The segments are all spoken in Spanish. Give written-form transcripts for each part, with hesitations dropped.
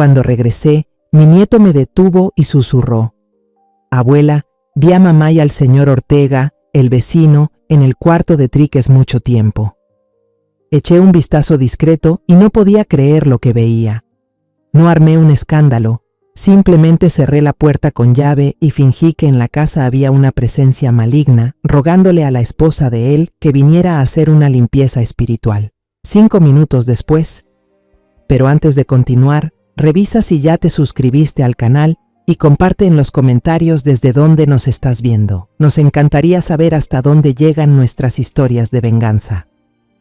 Cuando regresé, mi nieto me detuvo y susurró: «Abuela, vi a mamá y al señor Ortega, el vecino, en el cuarto de Triques mucho tiempo». Eché un vistazo discreto y no podía creer lo que veía. No armé un escándalo, simplemente cerré la puerta con llave y fingí que en la casa había una presencia maligna, rogándole a la esposa de él que viniera a hacer una limpieza espiritual. 5 minutos después. Pero antes de continuar, revisa si ya te suscribiste al canal y comparte en los comentarios desde dónde nos estás viendo. Nos encantaría saber hasta dónde llegan nuestras historias de venganza.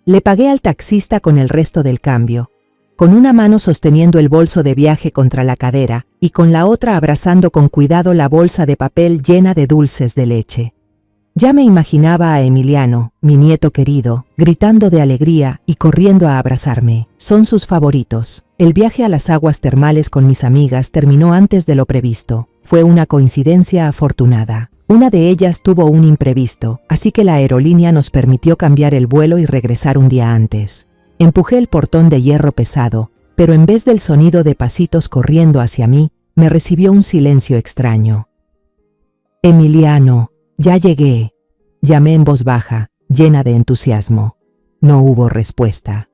Le pagué al taxista con el resto del cambio, con una mano sosteniendo el bolso de viaje contra la cadera y con la otra abrazando con cuidado la bolsa de papel llena de dulces de leche. Ya me imaginaba a Emiliano, mi nieto querido, gritando de alegría y corriendo a abrazarme. Son sus favoritos. El viaje a las aguas termales con mis amigas terminó antes de lo previsto. Fue una coincidencia afortunada. Una de ellas tuvo un imprevisto, así que la aerolínea nos permitió cambiar el vuelo y regresar un día antes. Empujé el portón de hierro pesado, pero en vez del sonido de pasitos corriendo hacia mí, me recibió un silencio extraño. «Emiliano, ya llegué», llamé en voz baja, llena de entusiasmo. No hubo respuesta.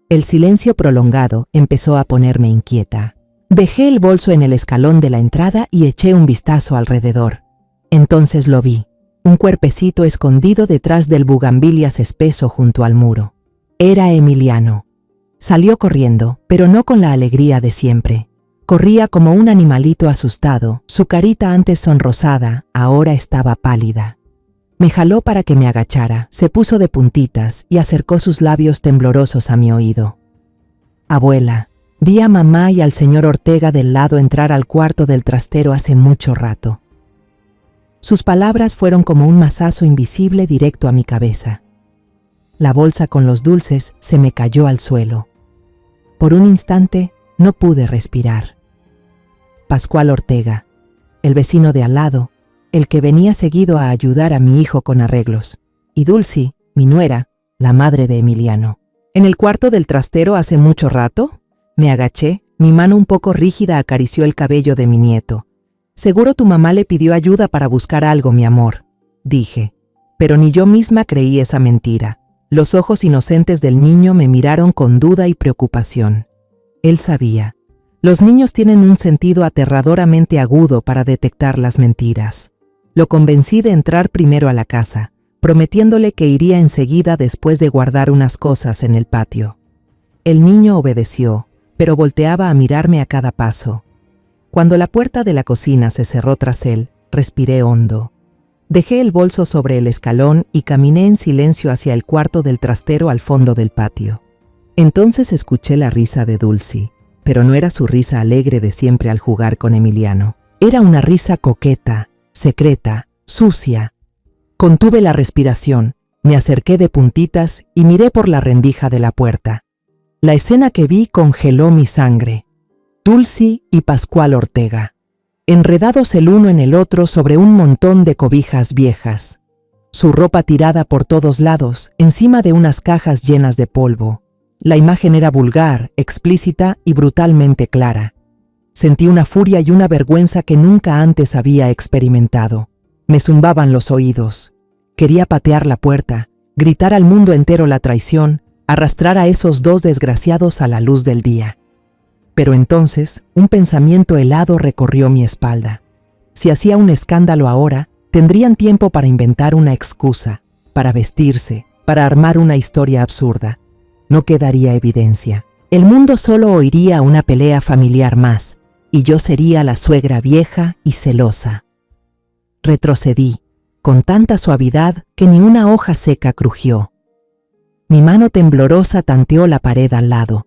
El silencio prolongado empezó a ponerme inquieta. Dejé el bolso en el escalón de la entrada y eché un vistazo alrededor. Entonces lo vi, un cuerpecito escondido detrás del bugambilias espeso junto al muro. Era Emiliano. Salió corriendo, pero no con la alegría de siempre. Corría como un animalito asustado, su carita antes sonrosada, ahora estaba pálida. Me jaló para que me agachara, se puso de puntitas y acercó sus labios temblorosos a mi oído. «Abuela, vi a mamá y al señor Ortega del lado entrar al cuarto del trastero hace mucho rato». Sus palabras fueron como un mazazo invisible directo a mi cabeza. La bolsa con los dulces se me cayó al suelo. Por un instante no pude respirar. Pascual Ortega, el vecino de al lado, el que venía seguido a ayudar a mi hijo con arreglos, y Dulcy, mi nuera, la madre de Emiliano. «¿En el cuarto del trastero hace mucho rato?» Me agaché, mi mano un poco rígida acarició el cabello de mi nieto. «Seguro tu mamá le pidió ayuda para buscar algo, mi amor», dije. Pero ni yo misma creí esa mentira. Los ojos inocentes del niño me miraron con duda y preocupación. Él sabía. Los niños tienen un sentido aterradoramente agudo para detectar las mentiras. Lo convencí de entrar primero a la casa, prometiéndole que iría enseguida después de guardar unas cosas en el patio. El niño obedeció, pero volteaba a mirarme a cada paso. Cuando la puerta de la cocina se cerró tras él, respiré hondo. Dejé el bolso sobre el escalón y caminé en silencio hacia el cuarto del trastero al fondo del patio. Entonces escuché la risa de Dulcy, pero no era su risa alegre de siempre al jugar con Emiliano. Era una risa coqueta, secreta, sucia. Contuve la respiración, me acerqué de puntitas y miré por la rendija de la puerta. La escena que vi congeló mi sangre. Dulcy y Pascual Ortega, enredados el uno en el otro sobre un montón de cobijas viejas. Su ropa tirada por todos lados, encima de unas cajas llenas de polvo. La imagen era vulgar, explícita y brutalmente clara. Sentí una furia y una vergüenza que nunca antes había experimentado. Me zumbaban los oídos. Quería patear la puerta, gritar al mundo entero la traición, arrastrar a esos dos desgraciados a la luz del día. Pero entonces, un pensamiento helado recorrió mi espalda. Si hacía un escándalo ahora, tendrían tiempo para inventar una excusa, para vestirse, para armar una historia absurda. No quedaría evidencia. El mundo solo oiría una pelea familiar más, y yo sería la suegra vieja y celosa. Retrocedí, con tanta suavidad que ni una hoja seca crujió. Mi mano temblorosa tanteó la pared al lado,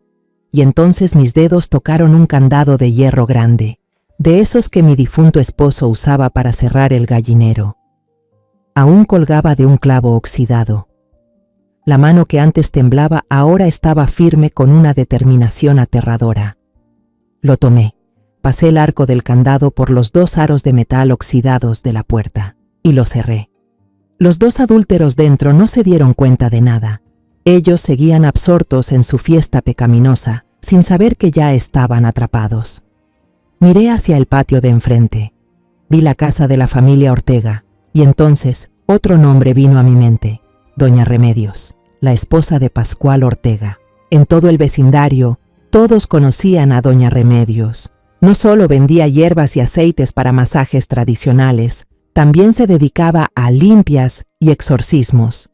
y entonces mis dedos tocaron un candado de hierro grande, de esos que mi difunto esposo usaba para cerrar el gallinero. Aún colgaba de un clavo oxidado. La mano que antes temblaba ahora estaba firme con una determinación aterradora. Lo tomé, pasé el arco del candado por los dos aros de metal oxidados de la puerta, y lo cerré. Los dos adúlteros dentro no se dieron cuenta de nada. Ellos seguían absortos en su fiesta pecaminosa, sin saber que ya estaban atrapados. Miré hacia el patio de enfrente. Vi la casa de la familia Ortega, y entonces otro nombre vino a mi mente: Doña Remedios, la esposa de Pascual Ortega. En todo el vecindario, todos conocían a Doña Remedios. No solo vendía hierbas y aceites para masajes tradicionales, también se dedicaba a limpias y exorcismos.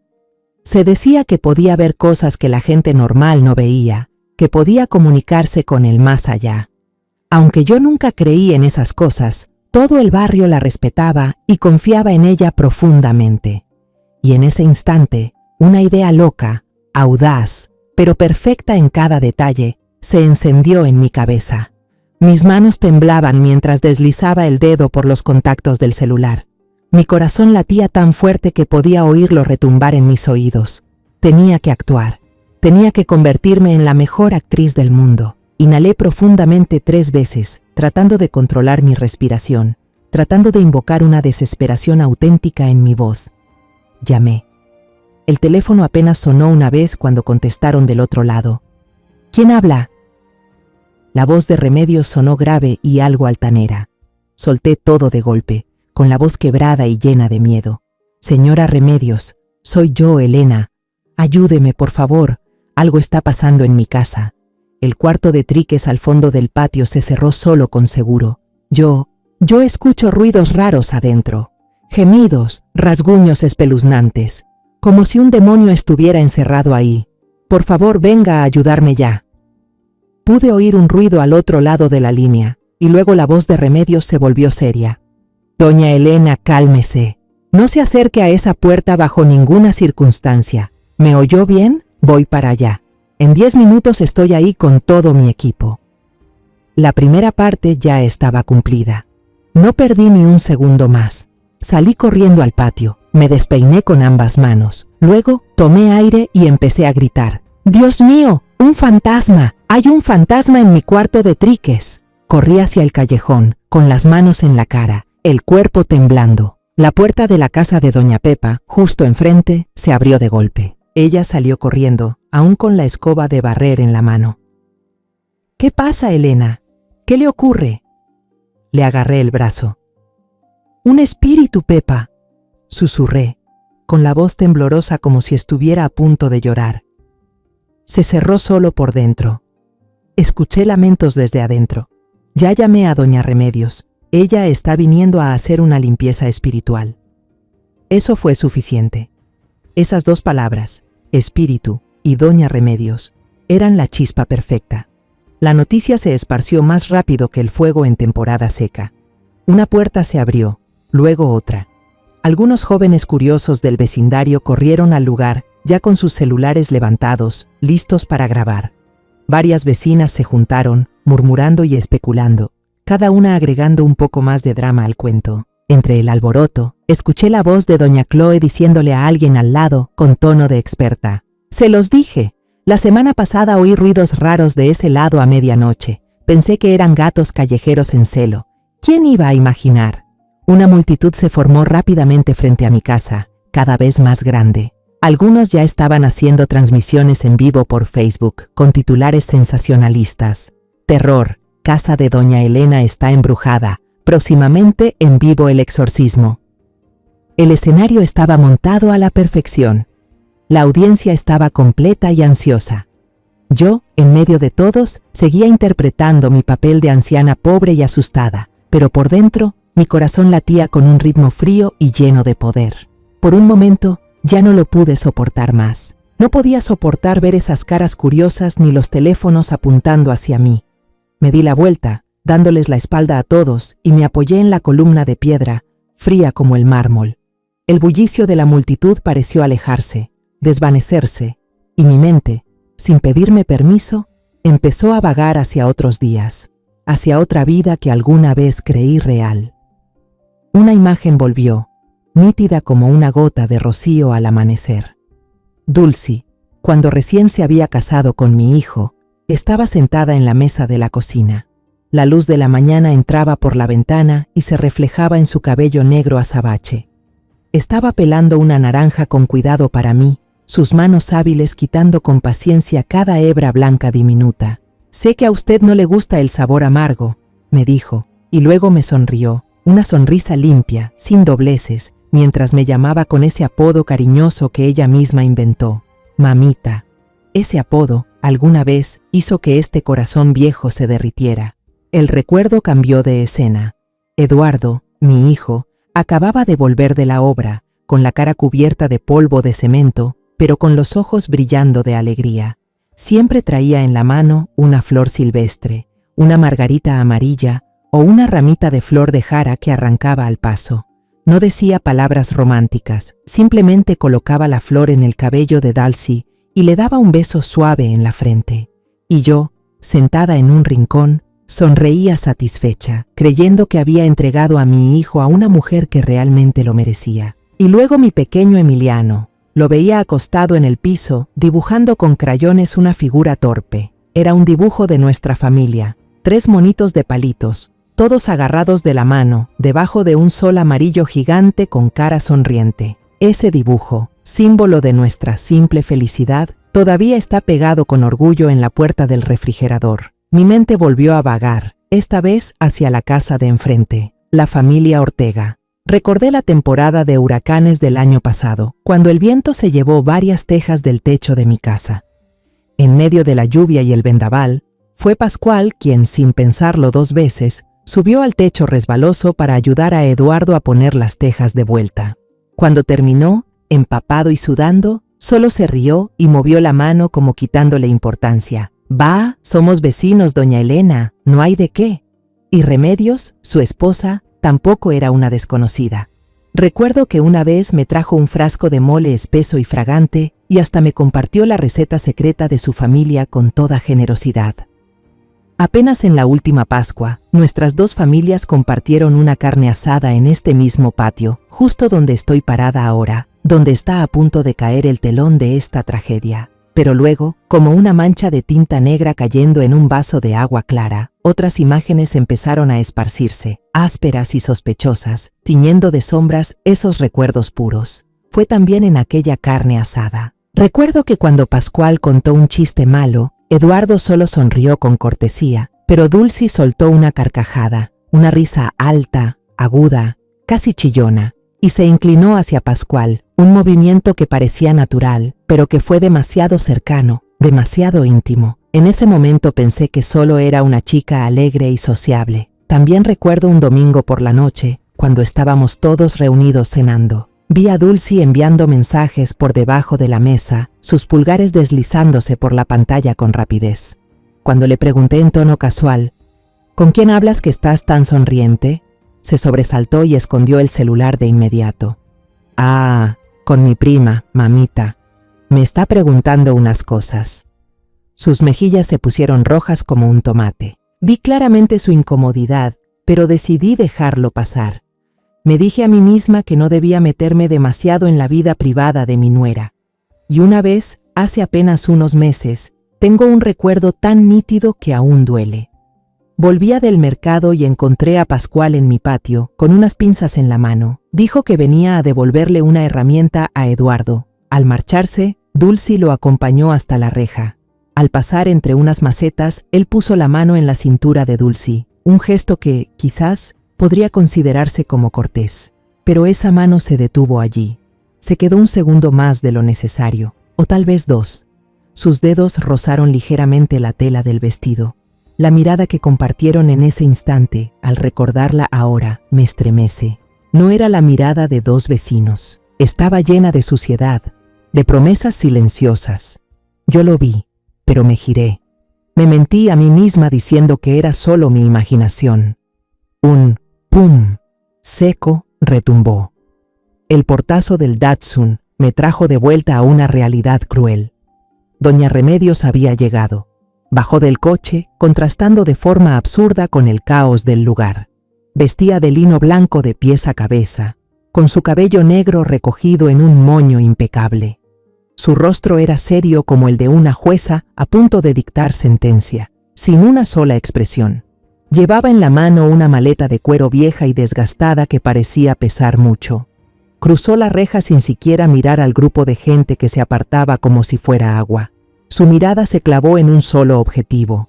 Se decía que podía ver cosas que la gente normal no veía, que podía comunicarse con el más allá. Aunque yo nunca creí en esas cosas, todo el barrio la respetaba y confiaba en ella profundamente. Y en ese instante, una idea loca, audaz, pero perfecta en cada detalle, se encendió en mi cabeza. Mis manos temblaban mientras deslizaba el dedo por los contactos del celular. Mi corazón latía tan fuerte que podía oírlo retumbar en mis oídos. Tenía que actuar. Tenía que convertirme en la mejor actriz del mundo. Inhalé profundamente 3 veces, tratando de controlar mi respiración, tratando de invocar una desesperación auténtica en mi voz. Llamé. El teléfono apenas sonó una vez cuando contestaron del otro lado. ¿Quién habla? La voz de Remedios sonó grave y algo altanera. Solté todo de golpe, con la voz quebrada y llena de miedo. Señora Remedios, soy yo, Elena. Ayúdeme, por favor. Algo está pasando en mi casa. El cuarto de triques al fondo del patio se cerró solo con seguro. Yo escucho ruidos raros adentro. Gemidos, rasguños espeluznantes. Como si un demonio estuviera encerrado ahí. Por favor, venga a ayudarme ya. Pude oír un ruido al otro lado de la línea, y luego la voz de Remedios se volvió seria. Doña Elena, cálmese. No se acerque a esa puerta bajo ninguna circunstancia. ¿Me oyó bien? Voy para allá. En 10 minutos estoy ahí con todo mi equipo. La primera parte ya estaba cumplida. No perdí ni un segundo más. Salí corriendo al patio, me despeiné con ambas manos. Luego tomé aire y empecé a gritar. ¡Dios mío! ¡Un fantasma! ¡Hay un fantasma en mi cuarto de triques! Corrí hacia el callejón, con las manos en la cara, el cuerpo temblando. La puerta de la casa de Doña Pepa, justo enfrente, se abrió de golpe. Ella salió corriendo, aún con la escoba de barrer en la mano. ¿Qué pasa, Elena? ¿Qué le ocurre? Le agarré el brazo. ¡Un espíritu, Pepa!, susurré, con la voz temblorosa como si estuviera a punto de llorar. Se cerró solo por dentro. Escuché lamentos desde adentro. Ya llamé a Doña Remedios. Ella está viniendo a hacer una limpieza espiritual. Eso fue suficiente. Esas 2 palabras, espíritu y Doña Remedios, eran la chispa perfecta. La noticia se esparció más rápido que el fuego en temporada seca. Una puerta se abrió, luego otra. Algunos jóvenes curiosos del vecindario corrieron al lugar, ya con sus celulares levantados, listos para grabar. Varias vecinas se juntaron, murmurando y especulando, cada una agregando un poco más de drama al cuento. Entre el alboroto, escuché la voz de doña Chloe diciéndole a alguien al lado, con tono de experta: «Se los dije. La semana pasada oí ruidos raros de ese lado a medianoche. Pensé que eran gatos callejeros en celo. ¿Quién iba a imaginar?». Una multitud se formó rápidamente frente a mi casa, cada vez más grande. Algunos ya estaban haciendo transmisiones en vivo por Facebook, con titulares sensacionalistas. Terror, casa de doña Elena está embrujada. Próximamente en vivo el exorcismo. El escenario estaba montado a la perfección. La audiencia estaba completa y ansiosa. Yo, en medio de todos, seguía interpretando mi papel de anciana pobre y asustada, pero por dentro, mi corazón latía con un ritmo frío y lleno de poder. Por un momento, ya no lo pude soportar más. No podía soportar ver esas caras curiosas ni los teléfonos apuntando hacia mí. Me di la vuelta, dándoles la espalda a todos, y me apoyé en la columna de piedra, fría como el mármol. El bullicio de la multitud pareció alejarse, desvanecerse, y mi mente, sin pedirme permiso, empezó a vagar hacia otros días, hacia otra vida que alguna vez creí real. Una imagen volvió, nítida como una gota de rocío al amanecer. Dulcie, cuando recién se había casado con mi hijo, estaba sentada en la mesa de la cocina. La luz de la mañana entraba por la ventana y se reflejaba en su cabello negro azabache. Estaba pelando una naranja con cuidado para mí, sus manos hábiles quitando con paciencia cada hebra blanca diminuta. Sé que a usted no le gusta el sabor amargo, me dijo, y luego me sonrió, una sonrisa limpia, sin dobleces, mientras me llamaba con ese apodo cariñoso que ella misma inventó, mamita. Ese apodo, alguna vez, hizo que este corazón viejo se derritiera. El recuerdo cambió de escena. Eduardo, mi hijo, acababa de volver de la obra, con la cara cubierta de polvo de cemento, pero con los ojos brillando de alegría. Siempre traía en la mano una flor silvestre, una margarita amarilla o una ramita de flor de jara que arrancaba al paso. No decía palabras románticas, simplemente colocaba la flor en el cabello de Dulcie y le daba un beso suave en la frente. Y yo, sentada en un rincón, sonreía satisfecha, creyendo que había entregado a mi hijo a una mujer que realmente lo merecía. Y luego mi pequeño Emiliano, lo veía acostado en el piso, dibujando con crayones una figura torpe. Era un dibujo de nuestra familia, 3 monitos de palitos, todos agarrados de la mano, debajo de un sol amarillo gigante con cara sonriente. Ese dibujo, símbolo de nuestra simple felicidad, todavía está pegado con orgullo en la puerta del refrigerador. Mi mente volvió a vagar, esta vez hacia la casa de enfrente, la familia Ortega. Recordé la temporada de huracanes del año pasado, cuando el viento se llevó varias tejas del techo de mi casa. En medio de la lluvia y el vendaval, fue Pascual quien, sin pensarlo 2 veces, subió al techo resbaloso para ayudar a Eduardo a poner las tejas de vuelta. Cuando terminó, empapado y sudando, solo se rió y movió la mano como quitándole importancia. «Va, somos vecinos, doña Elena, no hay de qué». Y Remedios, su esposa, tampoco era una desconocida. Recuerdo que una vez me trajo un frasco de mole espeso y fragante y hasta me compartió la receta secreta de su familia con toda generosidad. Apenas en la última Pascua, nuestras 2 familias compartieron una carne asada en este mismo patio, justo donde estoy parada ahora, donde está a punto de caer el telón de esta tragedia. Pero luego, como una mancha de tinta negra cayendo en un vaso de agua clara, otras imágenes empezaron a esparcirse, ásperas y sospechosas, tiñendo de sombras esos recuerdos puros. Fue también en aquella carne asada. Recuerdo que cuando Pascual contó un chiste malo, Eduardo solo sonrió con cortesía, pero Dulcie soltó una carcajada, una risa alta, aguda, casi chillona, y se inclinó hacia Pascual, un movimiento que parecía natural, pero que fue demasiado cercano, demasiado íntimo. En ese momento pensé que solo era una chica alegre y sociable. También recuerdo un domingo por la noche, cuando estábamos todos reunidos cenando. Vi a Dulcie enviando mensajes por debajo de la mesa, sus pulgares deslizándose por la pantalla con rapidez. Cuando le pregunté en tono casual, «¿Con quién hablas que estás tan sonriente?», se sobresaltó y escondió el celular de inmediato. «Ah, con mi prima, mamita. Me está preguntando unas cosas». Sus mejillas se pusieron rojas como un tomate. Vi claramente su incomodidad, pero decidí dejarlo pasar. Me dije a mí misma que no debía meterme demasiado en la vida privada de mi nuera. Y una vez, hace apenas unos meses, tengo un recuerdo tan nítido que aún duele. Volvía del mercado y encontré a Pascual en mi patio, con unas pinzas en la mano. Dijo que venía a devolverle una herramienta a Eduardo. Al marcharse, Dulcie lo acompañó hasta la reja. Al pasar entre unas macetas, él puso la mano en la cintura de Dulcie, un gesto que, quizás, podría considerarse como cortés. Pero esa mano se detuvo allí. Se quedó un segundo más de lo necesario, o tal vez 2. Sus dedos rozaron ligeramente la tela del vestido. La mirada que compartieron en ese instante, al recordarla ahora, me estremece. No era la mirada de 2 vecinos. Estaba llena de suciedad, de promesas silenciosas. Yo lo vi, pero me giré. Me mentí a mí misma diciendo que era solo mi imaginación. Un pum seco retumbó. El portazo del Datsun me trajo de vuelta a una realidad cruel. Doña Remedios había llegado. Bajó del coche, contrastando de forma absurda con el caos del lugar. Vestía de lino blanco de pies a cabeza, con su cabello negro recogido en un moño impecable. Su rostro era serio como el de una jueza a punto de dictar sentencia, sin una sola expresión. Llevaba en la mano una maleta de cuero vieja y desgastada que parecía pesar mucho. Cruzó la reja sin siquiera mirar al grupo de gente que se apartaba como si fuera agua. Su mirada se clavó en un solo objetivo,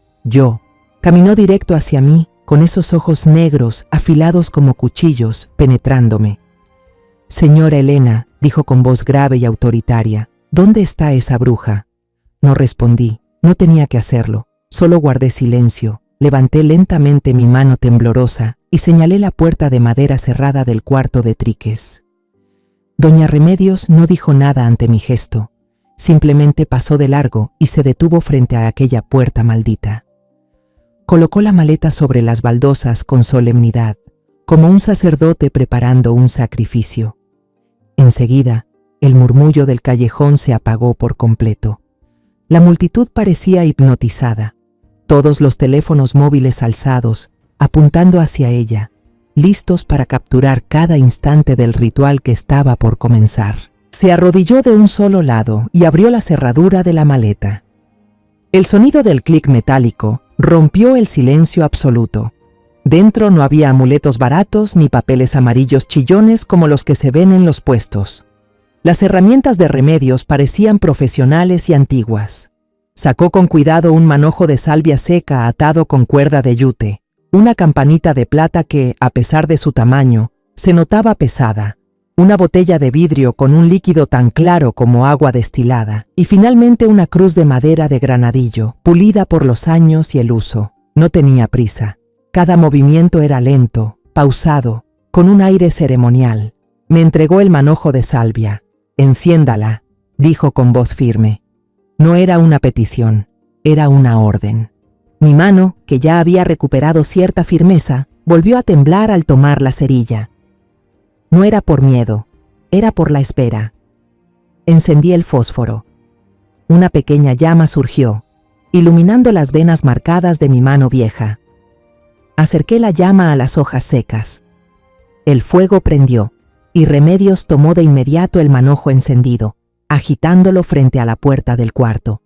Caminó directo hacia mí, con esos ojos negros, afilados como cuchillos, penetrándome. «Señora Elena», dijo con voz grave y autoritaria, «¿dónde está esa bruja?» No respondí, no tenía que hacerlo, solo guardé silencio, levanté lentamente mi mano temblorosa y señalé la puerta de madera cerrada del cuarto de Triques. Doña Remedios no dijo nada ante mi gesto, simplemente pasó de largo y se detuvo frente a aquella puerta maldita. Colocó la maleta sobre las baldosas con solemnidad, como un sacerdote preparando un sacrificio. Enseguida, el murmullo del callejón se apagó por completo. La multitud parecía hipnotizada, todos los teléfonos móviles alzados, apuntando hacia ella, listos para capturar cada instante del ritual que estaba por comenzar. Se arrodilló de un solo lado y abrió la cerradura de la maleta. El sonido del clic metálico rompió el silencio absoluto. Dentro no había amuletos baratos ni papeles amarillos chillones como los que se ven en los puestos. Las herramientas de Remedios parecían profesionales y antiguas. Sacó con cuidado un manojo de salvia seca atado con cuerda de yute, una campanita de plata que, a pesar de su tamaño, se notaba pesada, una botella de vidrio con un líquido tan claro como agua destilada, y finalmente una cruz de madera de granadillo, pulida por los años y el uso. No tenía prisa. Cada movimiento era lento, pausado, con un aire ceremonial. Me entregó el manojo de salvia. «Enciéndala», dijo con voz firme. No era una petición, era una orden. Mi mano, que ya había recuperado cierta firmeza, volvió a temblar al tomar la cerilla. No era por miedo, era por la espera. Encendí el fósforo. Una pequeña llama surgió, iluminando las venas marcadas de mi mano vieja. Acerqué la llama a las hojas secas. El fuego prendió, y Remedios tomó de inmediato el manojo encendido, agitándolo frente a la puerta del cuarto.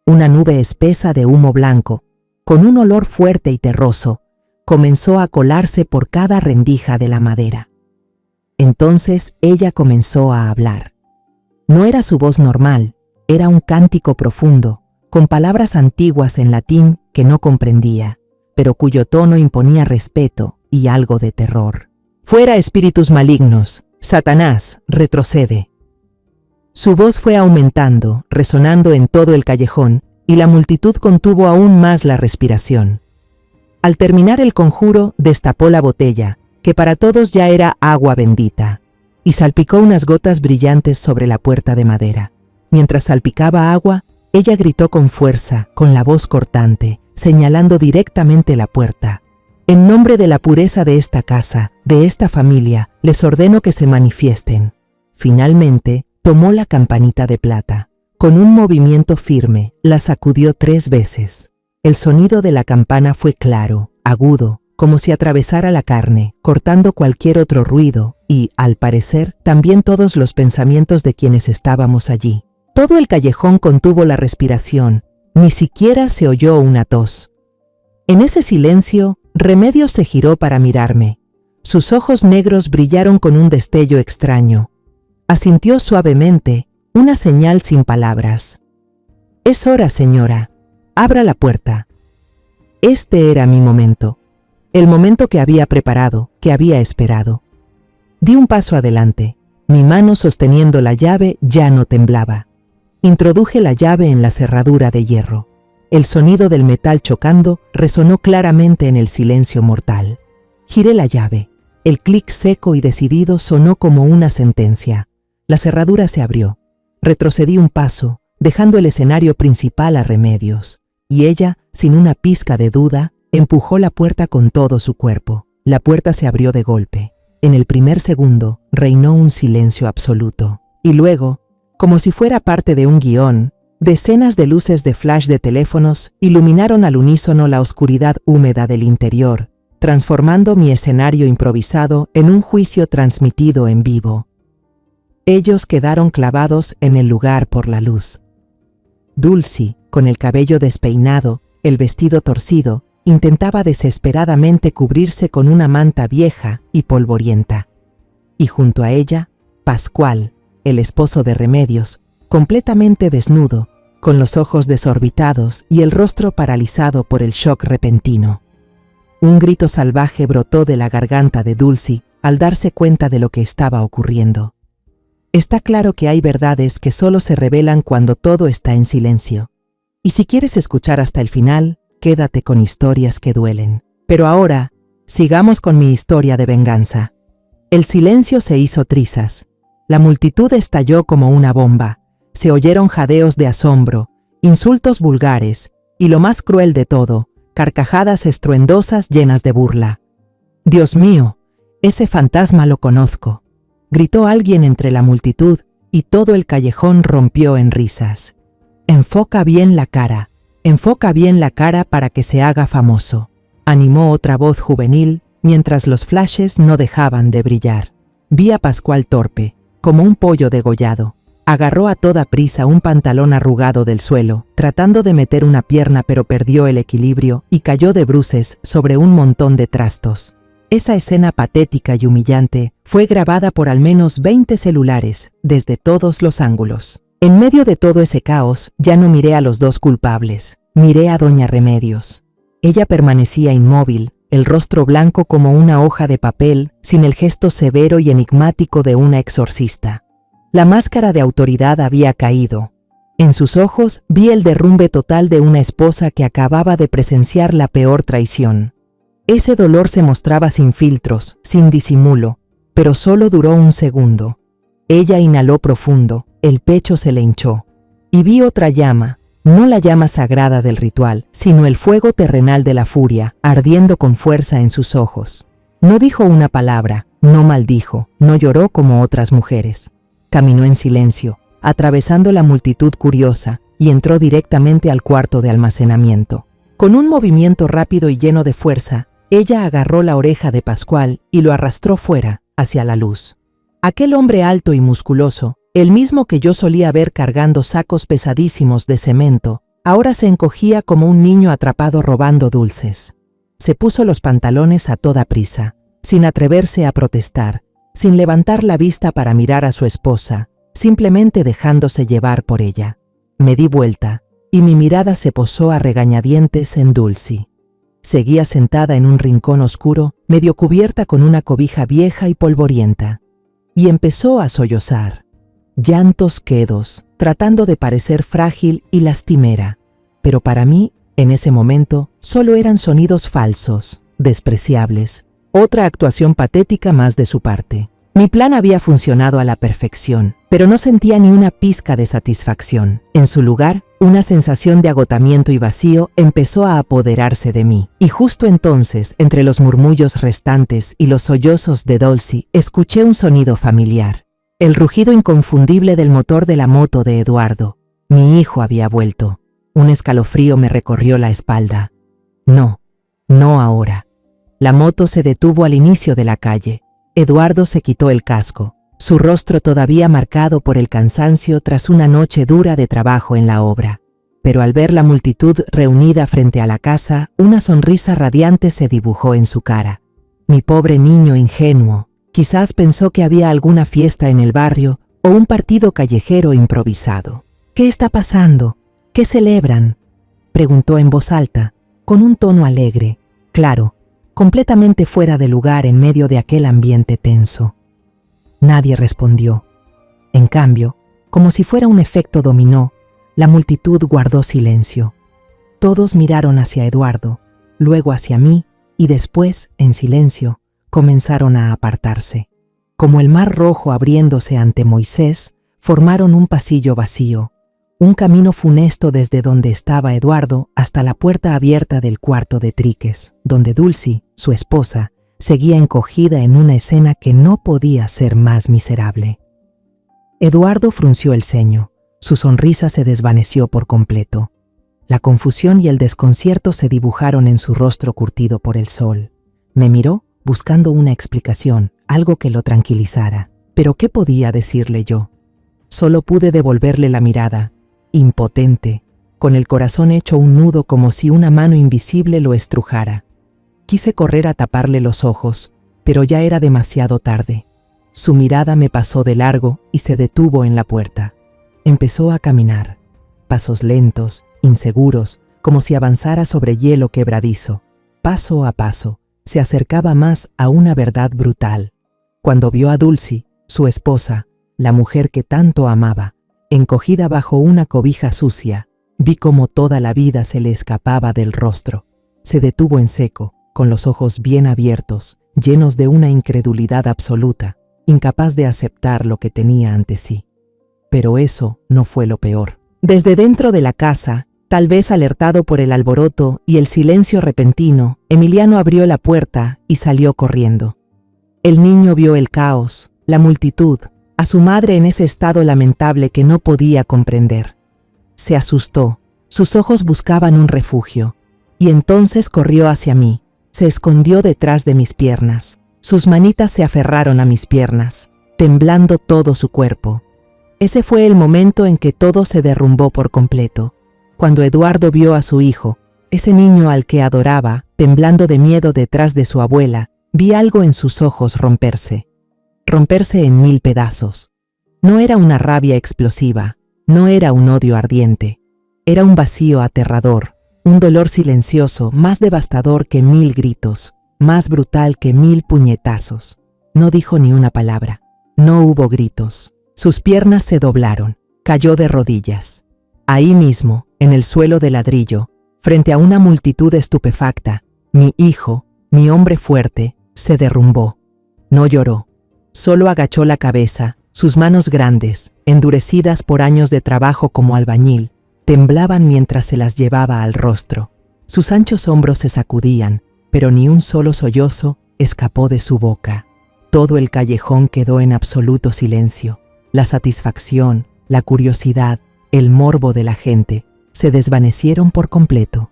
Una nube espesa de humo blanco, con un olor fuerte y terroso, comenzó a colarse por cada rendija de la madera. Entonces ella comenzó a hablar. No era su voz normal, era un cántico profundo, con palabras antiguas en latín que no comprendía, pero cuyo tono imponía respeto y algo de terror. «Fuera espíritus malignos, Satanás, retrocede». Su voz fue aumentando, resonando en todo el callejón, y la multitud contuvo aún más la respiración. Al terminar el conjuro, destapó la botella, que para todos ya era agua bendita, y salpicó unas gotas brillantes sobre la puerta de madera. Mientras salpicaba agua, ella gritó con fuerza, con la voz cortante, señalando directamente la puerta. «En nombre de la pureza de esta casa, de esta familia, les ordeno que se manifiesten». Finalmente, tomó la campanita de plata. Con un movimiento firme, la sacudió 3 veces. El sonido de la campana fue claro, agudo, como si atravesara la carne, cortando cualquier otro ruido y, al parecer, también todos los pensamientos de quienes estábamos allí. Todo el callejón contuvo la respiración, ni siquiera se oyó una tos. En ese silencio, Remedios se giró para mirarme. Sus ojos negros brillaron con un destello extraño. Asintió suavemente, una señal sin palabras. «Es hora, señora. Abra la puerta». Este era mi momento. El momento que había preparado, que había esperado. Di un paso adelante. Mi mano sosteniendo la llave ya no temblaba. Introduje la llave en la cerradura de hierro. El sonido del metal chocando resonó claramente en el silencio mortal. Giré la llave. El clic seco y decidido sonó como una sentencia. La cerradura se abrió. Retrocedí un paso, dejando el escenario principal a Remedios, y ella, sin una pizca de duda, empujó la puerta con todo su cuerpo. La puerta se abrió de golpe. En el primer segundo, reinó un silencio absoluto. Y luego, como si fuera parte de un guión, decenas de luces de flash de teléfonos iluminaron al unísono la oscuridad húmeda del interior, transformando mi escenario improvisado en un juicio transmitido en vivo. Ellos quedaron clavados en el lugar por la luz. Dulcie, con el cabello despeinado, el vestido torcido, intentaba desesperadamente cubrirse con una manta vieja y polvorienta. Y junto a ella, Pascual, el esposo de Remedios, completamente desnudo, con los ojos desorbitados y el rostro paralizado por el shock repentino. Un grito salvaje brotó de la garganta de Dulcie al darse cuenta de lo que estaba ocurriendo. Está claro que hay verdades que solo se revelan cuando todo está en silencio. Y si quieres escuchar hasta el final, quédate con historias que duelen. Pero ahora, sigamos con mi historia de venganza. El silencio se hizo trizas. La multitud estalló como una bomba. Se oyeron jadeos de asombro, insultos vulgares y, lo más cruel de todo, carcajadas estruendosas llenas de burla. «Dios mío, ese fantasma lo conozco», gritó alguien entre la multitud y todo el callejón rompió en risas. Enfoca bien la cara para que se haga famoso», animó otra voz juvenil mientras los flashes no dejaban de brillar. Vi a Pascual torpe, como un pollo degollado. Agarró a toda prisa un pantalón arrugado del suelo, tratando de meter una pierna, pero perdió el equilibrio y cayó de bruces sobre un montón de trastos. Esa escena patética y humillante fue grabada por al menos 20 celulares, desde todos los ángulos. En medio de todo ese caos, ya no miré a los dos culpables, miré a doña Remedios. Ella permanecía inmóvil, el rostro blanco como una hoja de papel, sin el gesto severo y enigmático de una exorcista. La máscara de autoridad había caído. En sus ojos vi el derrumbe total de una esposa que acababa de presenciar la peor traición. Ese dolor se mostraba sin filtros, sin disimulo, pero solo duró un segundo. Ella inhaló profundo, el pecho se le hinchó. Y vi otra llama, no la llama sagrada del ritual, sino el fuego terrenal de la furia, ardiendo con fuerza en sus ojos. No dijo una palabra, no maldijo, no lloró como otras mujeres. Caminó en silencio, atravesando la multitud curiosa, y entró directamente al cuarto de almacenamiento. Con un movimiento rápido y lleno de fuerza, ella agarró la oreja de Pascual y lo arrastró fuera, hacia la luz. Aquel hombre alto y musculoso, el mismo que yo solía ver cargando sacos pesadísimos de cemento, ahora se encogía como un niño atrapado robando dulces. Se puso los pantalones a toda prisa, sin atreverse a protestar, sin levantar la vista para mirar a su esposa, simplemente dejándose llevar por ella. Me di vuelta, y mi mirada se posó a regañadientes en Dulcie. Seguía sentada en un rincón oscuro, medio cubierta con una cobija vieja y polvorienta, y empezó a sollozar. Llantos quedos, tratando de parecer frágil y lastimera, pero para mí, en ese momento, solo eran sonidos falsos, despreciables, otra actuación patética más de su parte. Mi plan había funcionado a la perfección, pero no sentía ni una pizca de satisfacción. En su lugar, una sensación de agotamiento y vacío empezó a apoderarse de mí. Y justo entonces, entre los murmullos restantes y los sollozos de Dulcie, escuché un sonido familiar. El rugido inconfundible del motor de la moto de Eduardo. Mi hijo había vuelto. Un escalofrío me recorrió la espalda. No, no ahora. La moto se detuvo al inicio de la calle. Eduardo se quitó el casco, su rostro todavía marcado por el cansancio tras una noche dura de trabajo en la obra. Pero al ver la multitud reunida frente a la casa, una sonrisa radiante se dibujó en su cara. Mi pobre niño ingenuo, quizás pensó que había alguna fiesta en el barrio o un partido callejero improvisado. ¿Qué está pasando? ¿Qué celebran?, preguntó en voz alta, con un tono alegre, claro, completamente fuera de lugar en medio de aquel ambiente tenso. Nadie respondió. En cambio, como si fuera un efecto dominó, la multitud guardó silencio. Todos miraron hacia Eduardo, luego hacia mí y después, en silencio, comenzaron a apartarse. Como el mar rojo abriéndose ante Moisés, formaron un pasillo vacío, un camino funesto desde donde estaba Eduardo hasta la puerta abierta del cuarto de Triques, donde Dulcie, su esposa, seguía encogida en una escena que no podía ser más miserable. Eduardo frunció el ceño, su sonrisa se desvaneció por completo. La confusión y el desconcierto se dibujaron en su rostro curtido por el sol. Me miró buscando una explicación, algo que lo tranquilizara. Pero ¿qué podía decirle yo? Solo pude devolverle la mirada, impotente, con el corazón hecho un nudo como si una mano invisible lo estrujara. Quise correr a taparle los ojos, pero ya era demasiado tarde. Su mirada me pasó de largo y se detuvo en la puerta. Empezó a caminar. pasos lentos, inseguros, como si avanzara sobre hielo quebradizo. Paso a paso, se acercaba más a una verdad brutal. Cuando vio a Dulcie, su esposa, la mujer que tanto amaba, encogida bajo una cobija sucia, vi cómo toda la vida se le escapaba del rostro. Se detuvo en seco, con los ojos bien abiertos, llenos de una incredulidad absoluta, incapaz de aceptar lo que tenía ante sí. Pero eso no fue lo peor. Desde dentro de la casa, tal vez alertado por el alboroto y el silencio repentino, Emiliano abrió la puerta y salió corriendo. El niño vio el caos, la multitud, a su madre en ese estado lamentable que no podía comprender. Se asustó, sus ojos buscaban un refugio, y entonces corrió hacia mí, se escondió detrás de mis piernas. Sus manitas se aferraron a mis piernas, temblando todo su cuerpo. Ese fue el momento en que todo se derrumbó por completo. Cuando Eduardo vio a su hijo, ese niño al que adoraba, temblando de miedo detrás de su abuela, vi algo en sus ojos romperse en 1000 pedazos. No era una rabia explosiva, no era un odio ardiente, era un vacío aterrador, un dolor silencioso más devastador que 1000 gritos, más brutal que 1000 puñetazos. No dijo ni una palabra, no hubo gritos. Sus piernas se doblaron, cayó de rodillas. Ahí mismo, en el suelo de ladrillo, frente a una multitud estupefacta, mi hijo, mi hombre fuerte, se derrumbó. No lloró, solo agachó la cabeza, sus manos grandes, endurecidas por años de trabajo como albañil, temblaban mientras se las llevaba al rostro. Sus anchos hombros se sacudían, pero ni un solo sollozo escapó de su boca. Todo el callejón quedó en absoluto silencio. La satisfacción, la curiosidad, el morbo de la gente se desvanecieron por completo.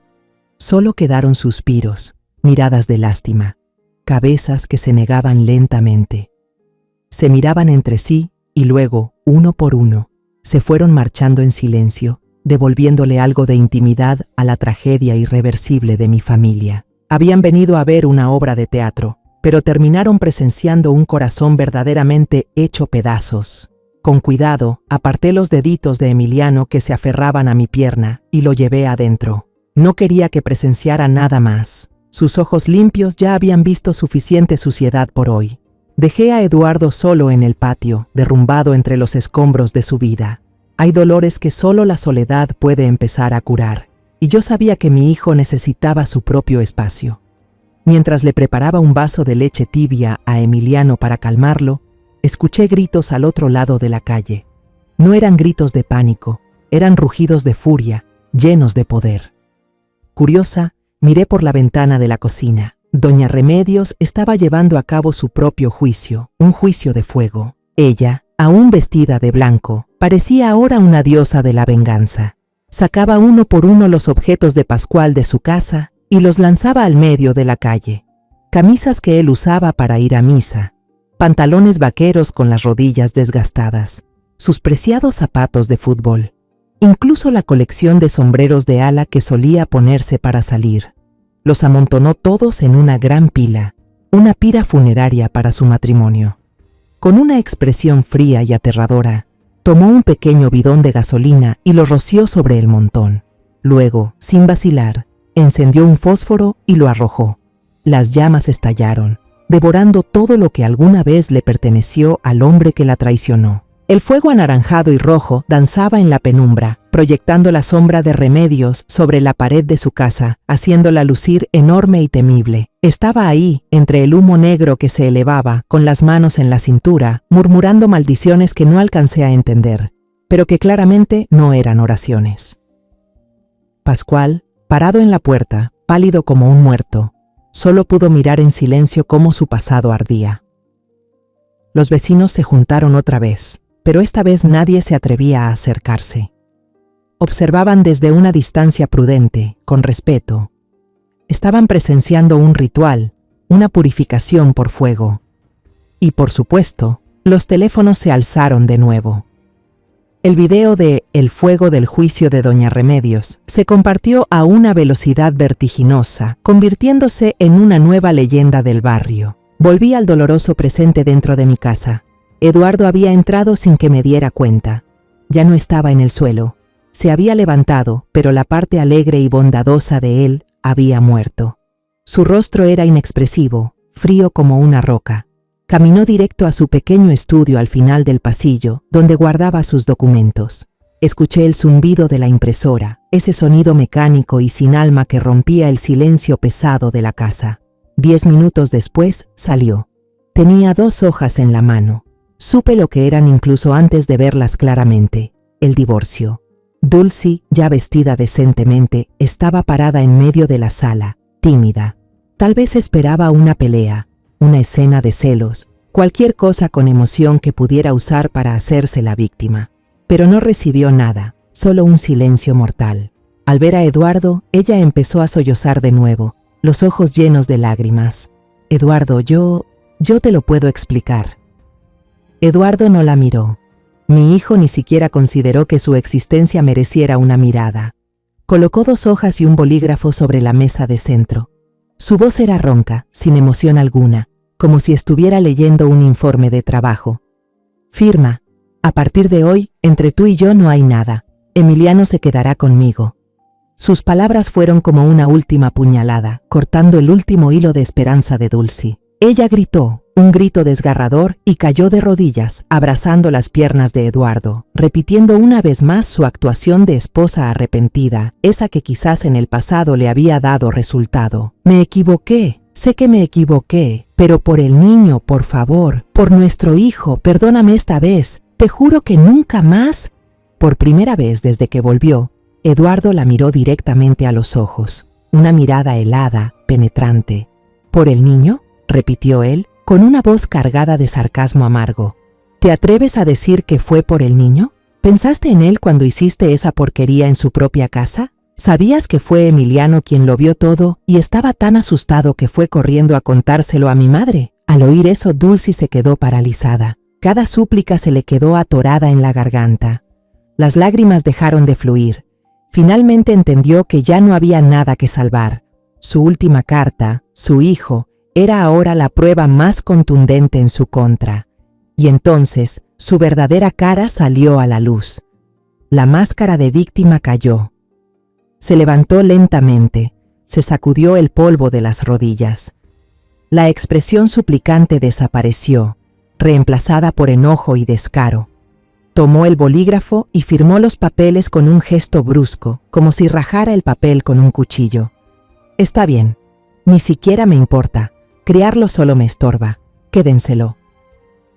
Solo quedaron suspiros, miradas de lástima, cabezas que se negaban lentamente. Se miraban entre sí y luego, uno por uno, se fueron marchando en silencio, devolviéndole algo de intimidad a la tragedia irreversible de mi familia. Habían venido a ver una obra de teatro, pero terminaron presenciando un corazón verdaderamente hecho pedazos. Con cuidado, aparté los deditos de Emiliano que se aferraban a mi pierna y lo llevé adentro. No quería que presenciara nada más. Sus ojos limpios ya habían visto suficiente suciedad por hoy. Dejé a Eduardo solo en el patio, derrumbado entre los escombros de su vida. Hay dolores que solo la soledad puede empezar a curar, y yo sabía que mi hijo necesitaba su propio espacio. Mientras le preparaba un vaso de leche tibia a Emiliano para calmarlo, escuché gritos al otro lado de la calle. No eran gritos de pánico, eran rugidos de furia, llenos de poder. Curiosa, miré por la ventana de la cocina. Doña Remedios estaba llevando a cabo su propio juicio, un juicio de fuego. Ella, aún vestida de blanco, parecía ahora una diosa de la venganza. Sacaba uno por uno los objetos de Pascual de su casa y los lanzaba al medio de la calle. Camisas que él usaba para ir a misa, pantalones vaqueros con las rodillas desgastadas, sus preciados zapatos de fútbol, incluso la colección de sombreros de ala que solía ponerse para salir. Los amontonó todos en una gran pila, una pira funeraria para su matrimonio. Con una expresión fría y aterradora, tomó un pequeño bidón de gasolina y lo roció sobre el montón. Luego, sin vacilar, encendió un fósforo y lo arrojó. Las llamas estallaron, devorando todo lo que alguna vez le perteneció al hombre que la traicionó. El fuego anaranjado y rojo danzaba en la penumbra, proyectando la sombra de Remedios sobre la pared de su casa, haciéndola lucir enorme y temible. Estaba ahí, entre el humo negro que se elevaba, con las manos en la cintura, murmurando maldiciones que no alcancé a entender, pero que claramente no eran oraciones. Pascual, parado en la puerta, pálido como un muerto, solo pudo mirar en silencio cómo su pasado ardía. Los vecinos se juntaron otra vez, pero esta vez nadie se atrevía a acercarse. Observaban desde una distancia prudente, con respeto. Estaban presenciando un ritual, una purificación por fuego. Y por supuesto, los teléfonos se alzaron de nuevo. El video de El fuego del juicio de Doña Remedios se compartió a una velocidad vertiginosa, convirtiéndose en una nueva leyenda del barrio. Volví al doloroso presente dentro de mi casa. Eduardo había entrado sin que me diera cuenta. Ya no estaba en el suelo. Se había levantado, pero la parte alegre y bondadosa de él había muerto. Su rostro era inexpresivo, frío como una roca. Caminó directo a su pequeño estudio al final del pasillo, donde guardaba sus documentos. Escuché el zumbido de la impresora, ese sonido mecánico y sin alma que rompía el silencio pesado de la casa. 10 minutos después, salió. Tenía 2 hojas en la mano. Supe lo que eran incluso antes de verlas claramente: el divorcio. Dulcie, ya vestida decentemente, estaba parada en medio de la sala, tímida. Tal vez esperaba una pelea, una escena de celos, cualquier cosa con emoción que pudiera usar para hacerse la víctima. Pero no recibió nada, solo un silencio mortal. Al ver a Eduardo, ella empezó a sollozar de nuevo, los ojos llenos de lágrimas. «Eduardo, yo te lo puedo explicar». Eduardo no la miró. Mi hijo ni siquiera consideró que su existencia mereciera una mirada. Colocó 2 hojas y un bolígrafo sobre la mesa de centro. Su voz era ronca, sin emoción alguna, como si estuviera leyendo un informe de trabajo. «Firma. A partir de hoy, entre tú y yo no hay nada. Emiliano se quedará conmigo». Sus palabras fueron como una última puñalada, cortando el último hilo de esperanza de Dulcie. Ella gritó, un grito desgarrador, y cayó de rodillas, abrazando las piernas de Eduardo, repitiendo una vez más su actuación de esposa arrepentida, esa que quizás en el pasado le había dado resultado. «Me equivoqué, sé que me equivoqué, pero por el niño, por favor, por nuestro hijo, perdóname esta vez. Te juro que nunca más». Por primera vez desde que volvió, Eduardo la miró directamente a los ojos, una mirada helada, penetrante. «¿Por el niño?», repitió él, con una voz cargada de sarcasmo amargo. «¿Te atreves a decir que fue por el niño? ¿Pensaste en él cuando hiciste esa porquería en su propia casa? ¿Sabías que fue Emiliano quien lo vio todo y estaba tan asustado que fue corriendo a contárselo a mi madre?» Al oír eso, Dulcie se quedó paralizada. Cada súplica se le quedó atorada en la garganta. Las lágrimas dejaron de fluir. Finalmente entendió que ya no había nada que salvar. Su última carta, su hijo, era ahora la prueba más contundente en su contra. Y entonces, su verdadera cara salió a la luz. La máscara de víctima cayó. Se levantó lentamente, se sacudió el polvo de las rodillas. La expresión suplicante desapareció, reemplazada por enojo y descaro. Tomó el bolígrafo y firmó los papeles con un gesto brusco, como si rajara el papel con un cuchillo. «Está bien, ni siquiera me importa. Criarlo solo me estorba. Quédenselo».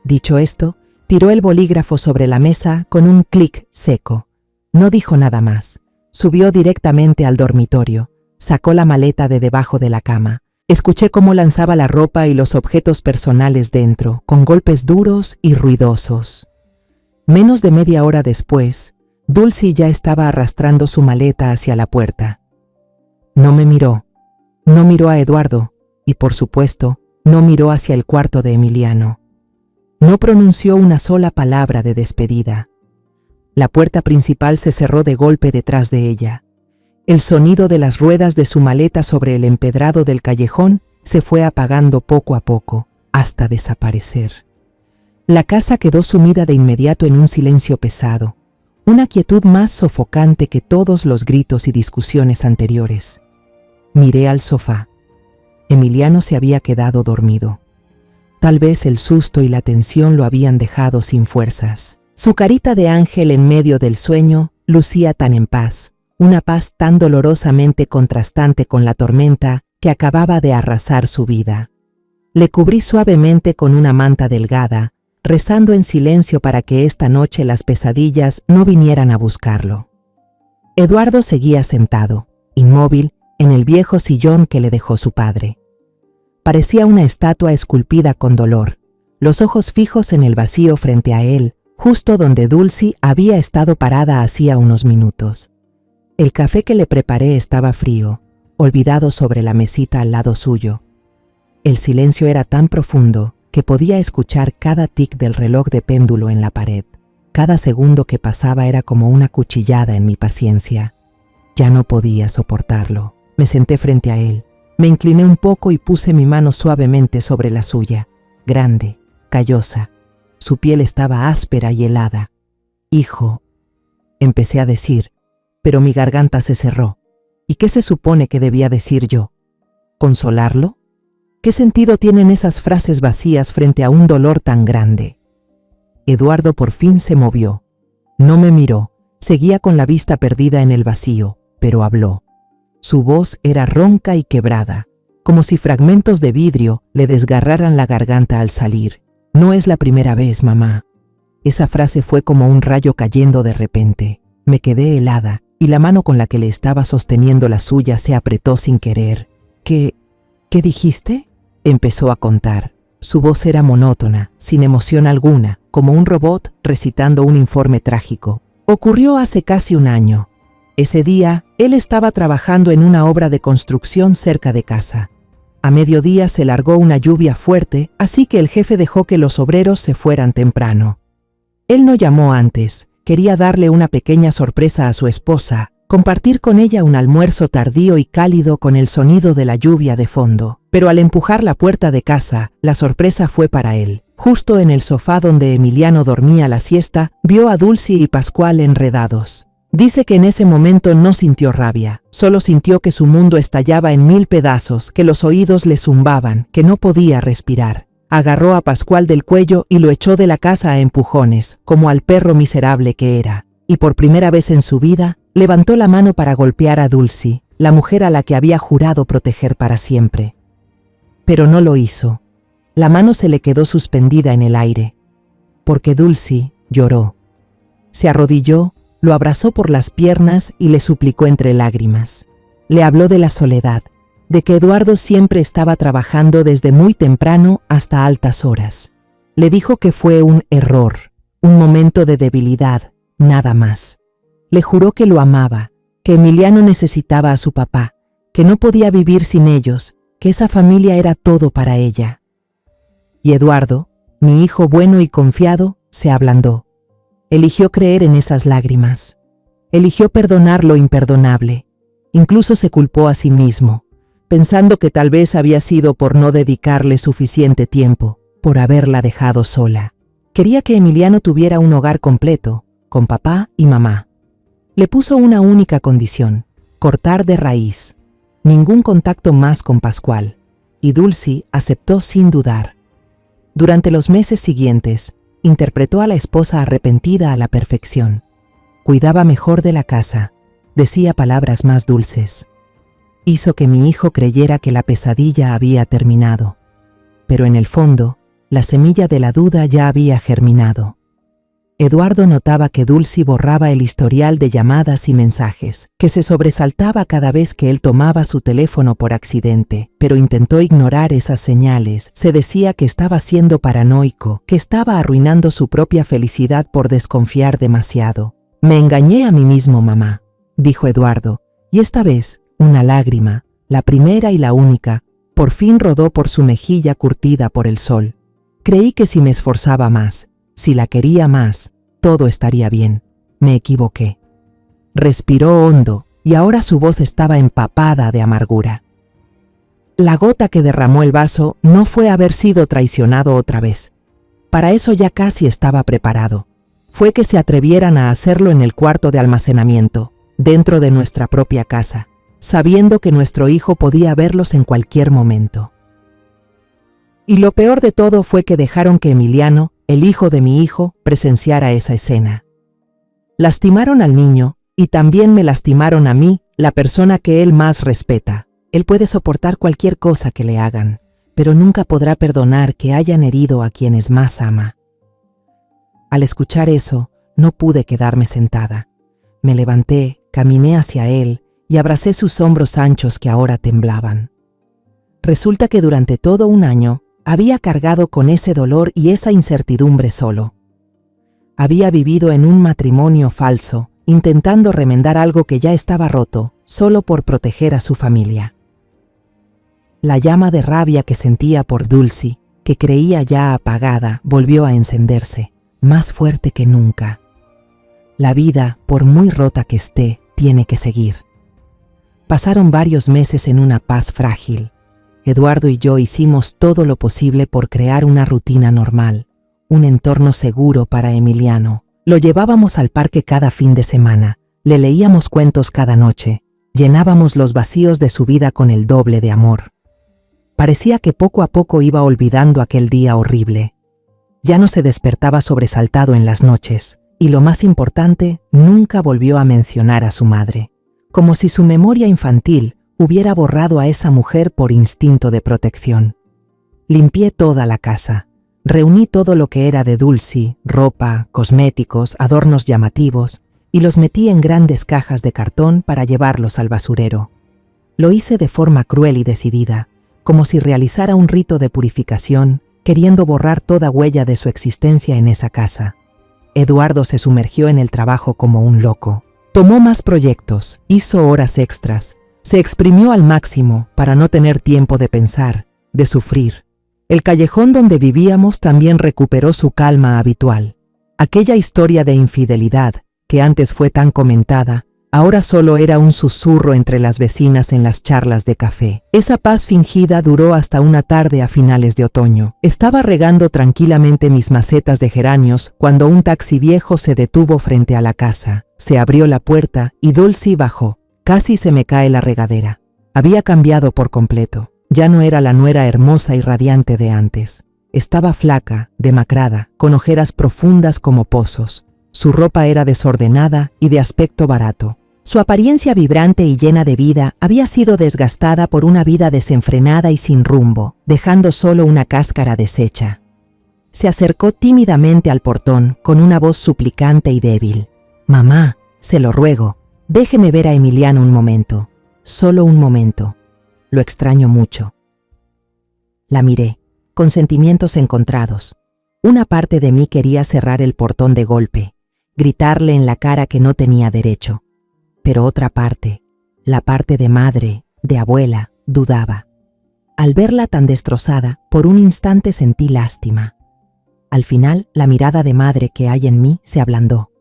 Dicho esto, tiró el bolígrafo sobre la mesa con un clic seco. No dijo nada más. Subió directamente al dormitorio. Sacó la maleta de debajo de la cama. Escuché cómo lanzaba la ropa y los objetos personales dentro, con golpes duros y ruidosos. Menos de media hora después, Dulcie ya estaba arrastrando su maleta hacia la puerta. No me miró. No miró a Eduardo y, por supuesto, no miró hacia el cuarto de Emiliano. No pronunció una sola palabra de despedida. La puerta principal se cerró de golpe detrás de ella. El sonido de las ruedas de su maleta sobre el empedrado del callejón se fue apagando poco a poco, hasta desaparecer. La casa quedó sumida de inmediato en un silencio pesado, una quietud más sofocante que todos los gritos y discusiones anteriores. Miré al sofá. Emiliano se había quedado dormido. Tal vez el susto y la tensión lo habían dejado sin fuerzas. Su carita de ángel en medio del sueño lucía tan en paz, una paz tan dolorosamente contrastante con la tormenta que acababa de arrasar su vida. Le cubrí suavemente con una manta delgada, rezando en silencio para que esta noche las pesadillas no vinieran a buscarlo. Eduardo seguía sentado, inmóvil, en el viejo sillón que le dejó su padre. Parecía una estatua esculpida con dolor, los ojos fijos en el vacío frente a él, justo donde Dulcie había estado parada hacía unos minutos. El café que le preparé estaba frío, olvidado sobre la mesita al lado suyo. El silencio era tan profundo que podía escuchar cada tic del reloj de péndulo en la pared. Cada segundo que pasaba era como una cuchillada en mi paciencia. Ya no podía soportarlo. Me senté frente a él. Me incliné un poco y puse mi mano suavemente sobre la suya, grande, callosa. Su piel estaba áspera y helada. «Hijo», empecé a decir, pero mi garganta se cerró. ¿Y qué se supone que debía decir yo? ¿Consolarlo? ¿Qué sentido tienen esas frases vacías frente a un dolor tan grande? Eduardo por fin se movió. No me miró, seguía con la vista perdida en el vacío, pero habló. Su voz era ronca y quebrada, como si fragmentos de vidrio le desgarraran la garganta al salir. No es la primera vez, mamá. Esa frase fue como un rayo cayendo de repente. Me quedé helada y la mano con la que le estaba sosteniendo la suya se apretó sin querer. ¿Qué dijiste? Empezó a contar. Su voz era monótona, sin emoción alguna, como un robot recitando un informe trágico. Ocurrió hace casi un año. Ese día, él estaba trabajando en una obra de construcción cerca de casa. A mediodía se largó una lluvia fuerte, así que el jefe dejó que los obreros se fueran temprano. Él no llamó antes, quería darle una pequeña sorpresa a su esposa, compartir con ella un almuerzo tardío y cálido con el sonido de la lluvia de fondo. Pero al empujar la puerta de casa, la sorpresa fue para él. Justo en el sofá donde Emiliano dormía la siesta, vio a Dulce y Pascual enredados. Dice que en ese momento no sintió rabia, solo sintió que su mundo estallaba en 1000 pedazos, que los oídos le zumbaban, que no podía respirar. Agarró a Pascual del cuello y lo echó de la casa a empujones, como al perro miserable que era. Y por primera vez en su vida, levantó la mano para golpear a Dulce, la mujer a la que había jurado proteger para siempre. Pero no lo hizo. La mano se le quedó suspendida en el aire, porque Dulce lloró. Se arrodilló, lo abrazó por las piernas y le suplicó entre lágrimas. Le habló de la soledad, de que Eduardo siempre estaba trabajando desde muy temprano hasta altas horas. Le dijo que fue un error, un momento de debilidad, nada más. Le juró que lo amaba, que Emiliano necesitaba a su papá, que no podía vivir sin ellos, que esa familia era todo para ella. Y Eduardo, mi hijo bueno y confiado, se ablandó. Eligió creer en esas lágrimas. Eligió perdonar lo imperdonable. Incluso se culpó a sí mismo, pensando que tal vez había sido por no dedicarle suficiente tiempo, por haberla dejado sola. Quería que Emiliano tuviera un hogar completo, con papá y mamá. Le puso una única condición: cortar de raíz. Ningún contacto más con Pascual. Y Dulce aceptó sin dudar. Durante los meses siguientes, interpretó a la esposa arrepentida a la perfección. Cuidaba mejor de la casa, decía palabras más dulces. Hizo que mi hijo creyera que la pesadilla había terminado. Pero en el fondo, la semilla de la duda ya había germinado. Eduardo notaba que Dulce borraba el historial de llamadas y mensajes, que se sobresaltaba cada vez que él tomaba su teléfono por accidente, pero intentó ignorar esas señales. Se decía que estaba siendo paranoico, que estaba arruinando su propia felicidad por desconfiar demasiado. «Me engañé a mí mismo, mamá», dijo Eduardo, y esta vez, una lágrima, la primera y la única, por fin rodó por su mejilla curtida por el sol. «Creí que si me esforzaba más, si la quería más, todo estaría bien. Me equivoqué». Respiró hondo y ahora su voz estaba empapada de amargura. La gota que derramó el vaso no fue haber sido traicionado otra vez. Para eso ya casi estaba preparado. Fue que se atrevieran a hacerlo en el cuarto de almacenamiento, dentro de nuestra propia casa, sabiendo que nuestro hijo podía verlos en cualquier momento. Y lo peor de todo fue que dejaron que Emiliano, el hijo de mi hijo, presenciara esa escena. Lastimaron al niño y también me lastimaron a mí, la persona que él más respeta. Él puede soportar cualquier cosa que le hagan, pero nunca podrá perdonar que hayan herido a quienes más ama. Al escuchar eso, no pude quedarme sentada. Me levanté, caminé hacia él y abracé sus hombros anchos que ahora temblaban. Resulta que durante todo un año, había cargado con ese dolor y esa incertidumbre solo. Había vivido en un matrimonio falso, intentando remendar algo que ya estaba roto, solo por proteger a su familia. La llama de rabia que sentía por Dulce, que creía ya apagada, volvió a encenderse, más fuerte que nunca. La vida, por muy rota que esté, tiene que seguir. Pasaron varios meses en una paz frágil. Eduardo y yo hicimos todo lo posible por crear una rutina normal, un entorno seguro para Emiliano. Lo llevábamos al parque cada fin de semana, Le leíamos cuentos cada noche, llenábamos los vacíos de su vida con el doble de amor. Parecía que poco a poco iba olvidando aquel día horrible. Ya no se despertaba sobresaltado en las noches, y lo más importante, nunca volvió a mencionar a su madre, como si su memoria infantil hubiera borrado a esa mujer por instinto de protección. Limpié toda la casa, reuní todo lo que era de Dulcie, ropa, cosméticos, adornos llamativos, y los metí en grandes cajas de cartón para llevarlos al basurero. Lo hice de forma cruel y decidida, como si realizara un rito de purificación, queriendo borrar toda huella de su existencia en esa casa. Eduardo se sumergió en el trabajo como un loco. Tomó más proyectos, hizo horas extras, se exprimió al máximo para no tener tiempo de pensar, de sufrir. El callejón donde vivíamos también recuperó su calma habitual. Aquella historia de infidelidad, que antes fue tan comentada, ahora solo era un susurro entre las vecinas en las charlas de café. Esa paz fingida duró hasta una tarde a finales de otoño. Estaba regando tranquilamente mis macetas de geranios cuando un taxi viejo se detuvo frente a la casa. Se abrió la puerta y Dulcie bajó. Casi se me cae la regadera. Había cambiado por completo. Ya no era la nuera hermosa y radiante de antes. Estaba flaca, demacrada, con ojeras profundas como pozos. Su ropa era desordenada y de aspecto barato. Su apariencia vibrante y llena de vida había sido desgastada por una vida desenfrenada y sin rumbo, dejando solo una cáscara deshecha. Se acercó tímidamente al portón con una voz suplicante y débil. «Mamá, se lo ruego, déjeme ver a Emiliano un momento, solo un momento. Lo extraño mucho». La miré, con sentimientos encontrados. Una parte de mí quería cerrar el portón de golpe, gritarle en la cara que no tenía derecho. Pero otra parte, la parte de madre, de abuela, dudaba. Al verla tan destrozada, por un instante sentí lástima. Al final, la mirada de madre que hay en mí se ablandó.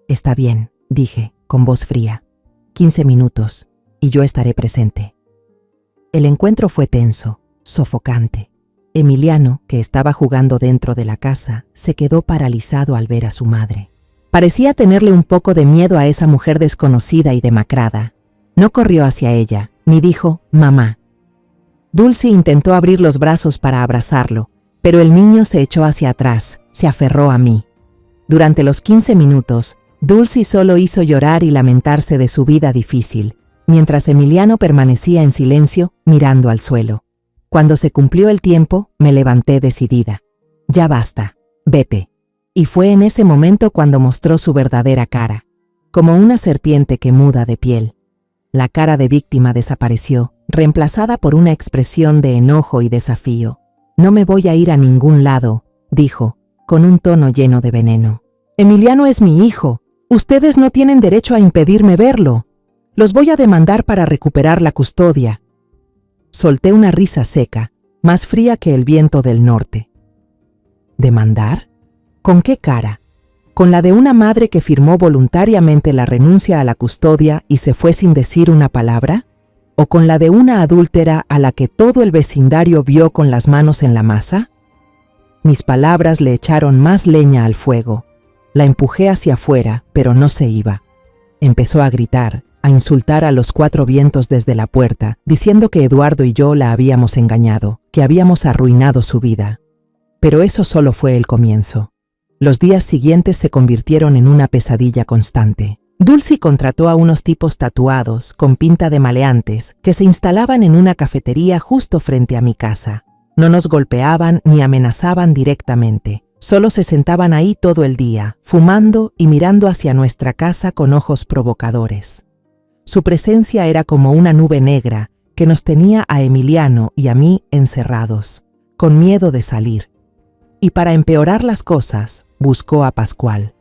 «Está bien», dije, con voz fría. 15 minutos, y yo estaré presente. El encuentro fue tenso, sofocante. Emiliano, que estaba jugando dentro de la casa, se quedó paralizado al ver a su madre. Parecía tenerle un poco de miedo a esa mujer desconocida y demacrada. No corrió hacia ella, ni dijo «mamá». Dulcie intentó abrir los brazos para abrazarlo, pero el niño se echó hacia atrás, se aferró a mí. Durante los 15 minutos, Dulcie solo hizo llorar y lamentarse de su vida difícil, mientras Emiliano permanecía en silencio, mirando al suelo. Cuando se cumplió el tiempo, me levanté decidida. «Ya basta, vete». Y fue en ese momento cuando mostró su verdadera cara, como una serpiente que muda de piel. La cara de víctima desapareció, reemplazada por una expresión de enojo y desafío. «No me voy a ir a ningún lado», dijo, con un tono lleno de veneno. «Emiliano es mi hijo. Ustedes no tienen derecho a impedirme verlo. Los voy a demandar para recuperar la custodia». Solté una risa seca, más fría que el viento del norte. ¿Demandar? ¿Con qué cara? ¿Con la de una madre que firmó voluntariamente la renuncia a la custodia y se fue sin decir una palabra? ¿O con la de una adúltera a la que todo el vecindario vio con las manos en la masa? Mis palabras le echaron más leña al fuego. La empujé hacia afuera, pero no se iba. Empezó a gritar, a insultar a los 4 vientos desde la puerta, diciendo que Eduardo y yo la habíamos engañado, que habíamos arruinado su vida. Pero eso solo fue el comienzo. Los días siguientes se convirtieron en una pesadilla constante. Dulcie contrató a unos tipos tatuados, con pinta de maleantes, que se instalaban en una cafetería justo frente a mi casa. No nos golpeaban ni amenazaban directamente. Solo se sentaban ahí todo el día, fumando y mirando hacia nuestra casa con ojos provocadores. Su presencia era como una nube negra que nos tenía a Emiliano y a mí encerrados, con miedo de salir. Y para empeorar las cosas, buscó a Pascual.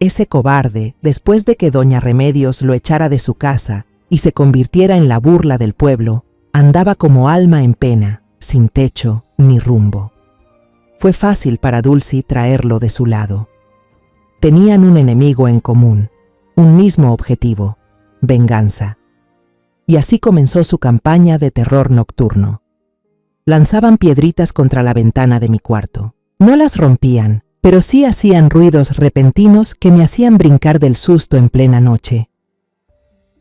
Ese cobarde, después de que doña Remedios lo echara de su casa y se convirtiera en la burla del pueblo, andaba como alma en pena, sin techo ni rumbo. Fue fácil para Dulcie traerlo de su lado. Tenían un enemigo en común, un mismo objetivo: venganza. Y así comenzó su campaña de terror nocturno. Lanzaban piedritas contra la ventana de mi cuarto. No las rompían, pero sí hacían ruidos repentinos que me hacían brincar del susto en plena noche.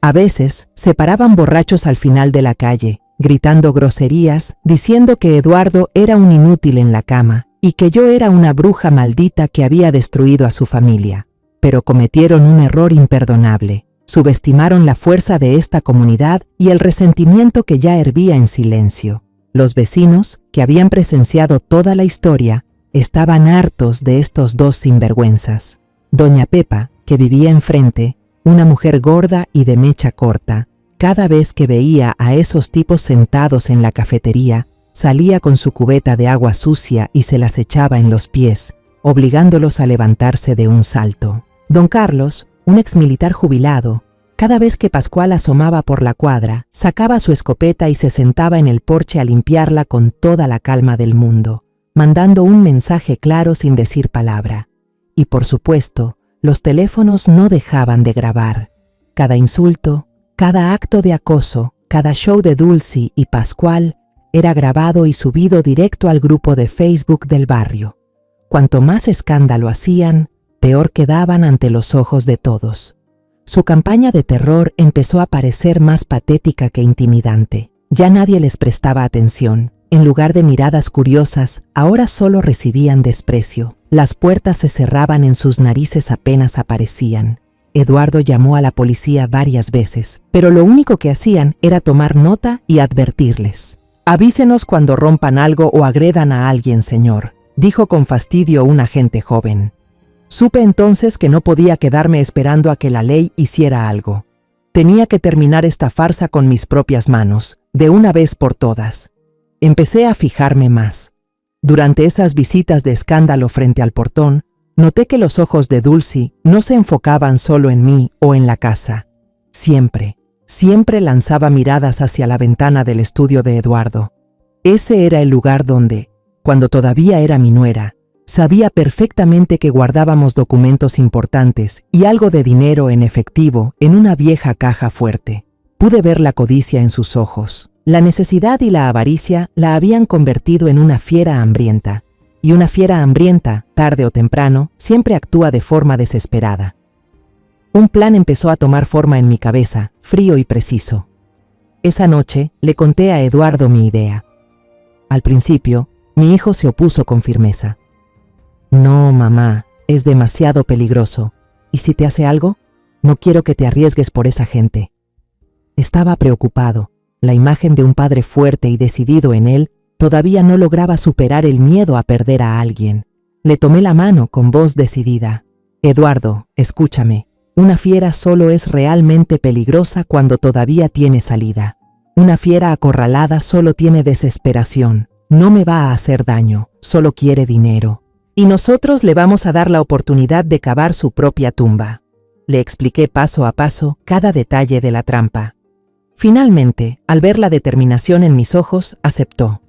A veces se paraban borrachos al final de la calle, gritando groserías, diciendo que Eduardo era un inútil en la cama y que yo era una bruja maldita que había destruido a su familia. Pero cometieron un error imperdonable. Subestimaron la fuerza de esta comunidad y el resentimiento que ya hervía en silencio. Los vecinos, que habían presenciado toda la historia, estaban hartos de estos dos sinvergüenzas. Doña Pepa, que vivía enfrente, una mujer gorda y de mecha corta, cada vez que veía a esos tipos sentados en la cafetería, salía con su cubeta de agua sucia y se las echaba en los pies, obligándolos a levantarse de un salto. Don Carlos, un exmilitar jubilado, cada vez que Pascual asomaba por la cuadra, sacaba su escopeta y se sentaba en el porche a limpiarla con toda la calma del mundo, mandando un mensaje claro sin decir palabra. Y por supuesto, los teléfonos no dejaban de grabar. Cada insulto, cada acto de acoso, cada show de Dulcy y Pascual era grabado y subido directo al grupo de Facebook del barrio. Cuanto más escándalo hacían, peor quedaban ante los ojos de todos. Su campaña de terror empezó a parecer más patética que intimidante. Ya nadie les prestaba atención. En lugar de miradas curiosas, ahora solo recibían desprecio. Las puertas se cerraban en sus narices apenas aparecían. Eduardo llamó a la policía varias veces, pero lo único que hacían era tomar nota y advertirles. «Avísenos cuando rompan algo o agredan a alguien, señor», dijo con fastidio un agente joven. Supe entonces que no podía quedarme esperando a que la ley hiciera algo. Tenía que terminar esta farsa con mis propias manos, de una vez por todas. Empecé a fijarme más. Durante esas visitas de escándalo frente al portón, noté que los ojos de Dulcy no se enfocaban solo en mí o en la casa. Siempre lanzaba miradas hacia la ventana del estudio de Eduardo. Ese era el lugar donde, cuando todavía era mi nuera, sabía perfectamente que guardábamos documentos importantes y algo de dinero en efectivo en una vieja caja fuerte. Pude ver la codicia en sus ojos. La necesidad y la avaricia la habían convertido en una fiera hambrienta. Y una fiera hambrienta, tarde o temprano, siempre actúa de forma desesperada. Un plan empezó a tomar forma en mi cabeza, frío y preciso. Esa noche le conté a Eduardo mi idea. Al principio, mi hijo se opuso con firmeza. «No, mamá, es demasiado peligroso. ¿Y si te hace algo? No quiero que te arriesgues por esa gente». Estaba preocupado. La imagen de un padre fuerte y decidido en él todavía no lograba superar el miedo a perder a alguien. Le tomé la mano con voz decidida. «Eduardo, escúchame. Una fiera solo es realmente peligrosa cuando todavía tiene salida. Una fiera acorralada solo tiene desesperación. No me va a hacer daño, solo quiere dinero. Y nosotros le vamos a dar la oportunidad de cavar su propia tumba». Le expliqué paso a paso cada detalle de la trampa. Finalmente, al ver la determinación en mis ojos, aceptó.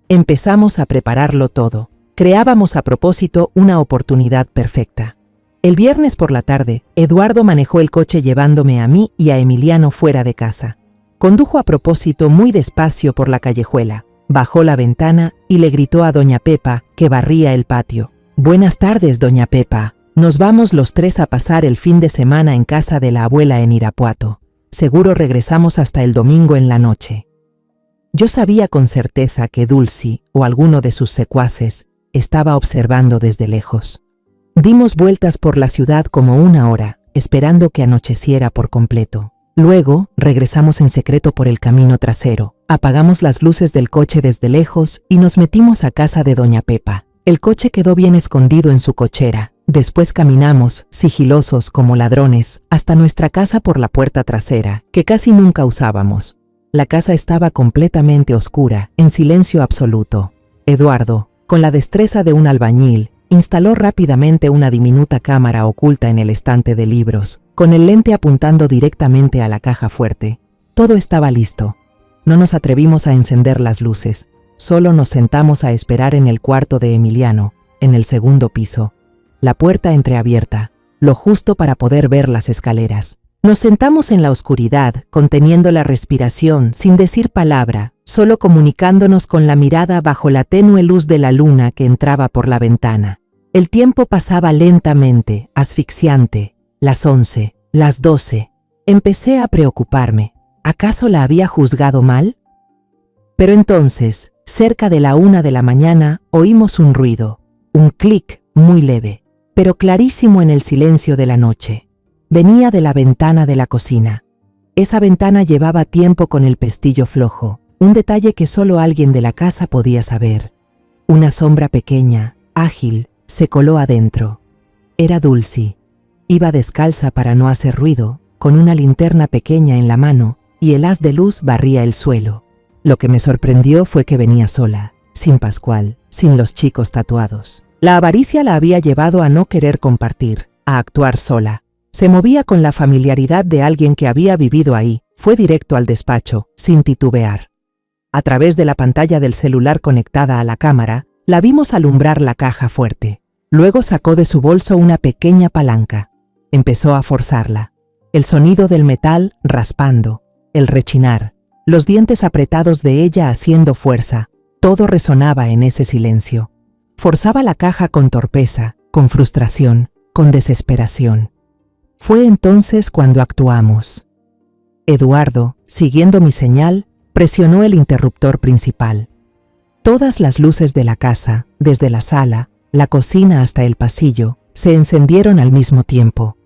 Empezamos a prepararlo todo. Creábamos a propósito una oportunidad perfecta. El viernes por la tarde, Eduardo manejó el coche llevándome a mí y a Emiliano fuera de casa. Condujo a propósito muy despacio por la callejuela, bajó la ventana y le gritó a doña Pepa, que barría el patio. «Buenas tardes, doña Pepa. Nos vamos los tres a pasar el fin de semana en casa de la abuela en Irapuato. Seguro regresamos hasta el domingo en la noche». Yo sabía con certeza que Dulcy o alguno de sus secuaces estaba observando desde lejos. Dimos vueltas por la ciudad como 1 hora, esperando que anocheciera por completo. Luego, regresamos en secreto por el camino trasero, apagamos las luces del coche desde lejos y nos metimos a casa de doña Pepa. El coche quedó bien escondido en su cochera. Después caminamos, sigilosos como ladrones, hasta nuestra casa por la puerta trasera, que casi nunca usábamos. La casa estaba completamente oscura, en silencio absoluto. Eduardo, con la destreza de un albañil, instaló rápidamente una diminuta cámara oculta en el estante de libros, con el lente apuntando directamente a la caja fuerte. Todo estaba listo. No nos atrevimos a encender las luces. Solo nos sentamos a esperar en el cuarto de Emiliano, en el segundo piso. La puerta entreabierta, lo justo para poder ver las escaleras. Nos sentamos en la oscuridad, conteniendo la respiración, sin decir palabra, solo comunicándonos con la mirada bajo la tenue luz de la luna que entraba por la ventana. El tiempo pasaba lentamente, asfixiante. Las 11, las 12. Empecé a preocuparme. ¿Acaso la había juzgado mal? Pero entonces, cerca de la 1 de la mañana, oímos un ruido, un clic muy leve, pero clarísimo en el silencio de la noche. Venía de la ventana de la cocina. Esa ventana llevaba tiempo con el pestillo flojo, un detalle que solo alguien de la casa podía saber. Una sombra pequeña, ágil, se coló adentro. Era Dulcy. Iba descalza para no hacer ruido, con una linterna pequeña en la mano, y el haz de luz barría el suelo. Lo que me sorprendió fue que venía sola, sin Pascual, sin los chicos tatuados. La avaricia la había llevado a no querer compartir, a actuar sola. Se movía con la familiaridad de alguien que había vivido ahí. Fue directo al despacho, sin titubear. A través de la pantalla del celular conectada a la cámara, la vimos alumbrar la caja fuerte. Luego sacó de su bolso una pequeña palanca. Empezó a forzarla. El sonido del metal raspando, el rechinar, los dientes apretados de ella haciendo fuerza, todo resonaba en ese silencio. Forzaba la caja con torpeza, con frustración, con desesperación. Fue entonces cuando actuamos. Eduardo, siguiendo mi señal, presionó el interruptor principal. Todas las luces de la casa, desde la sala, la cocina hasta el pasillo, se encendieron al mismo tiempo.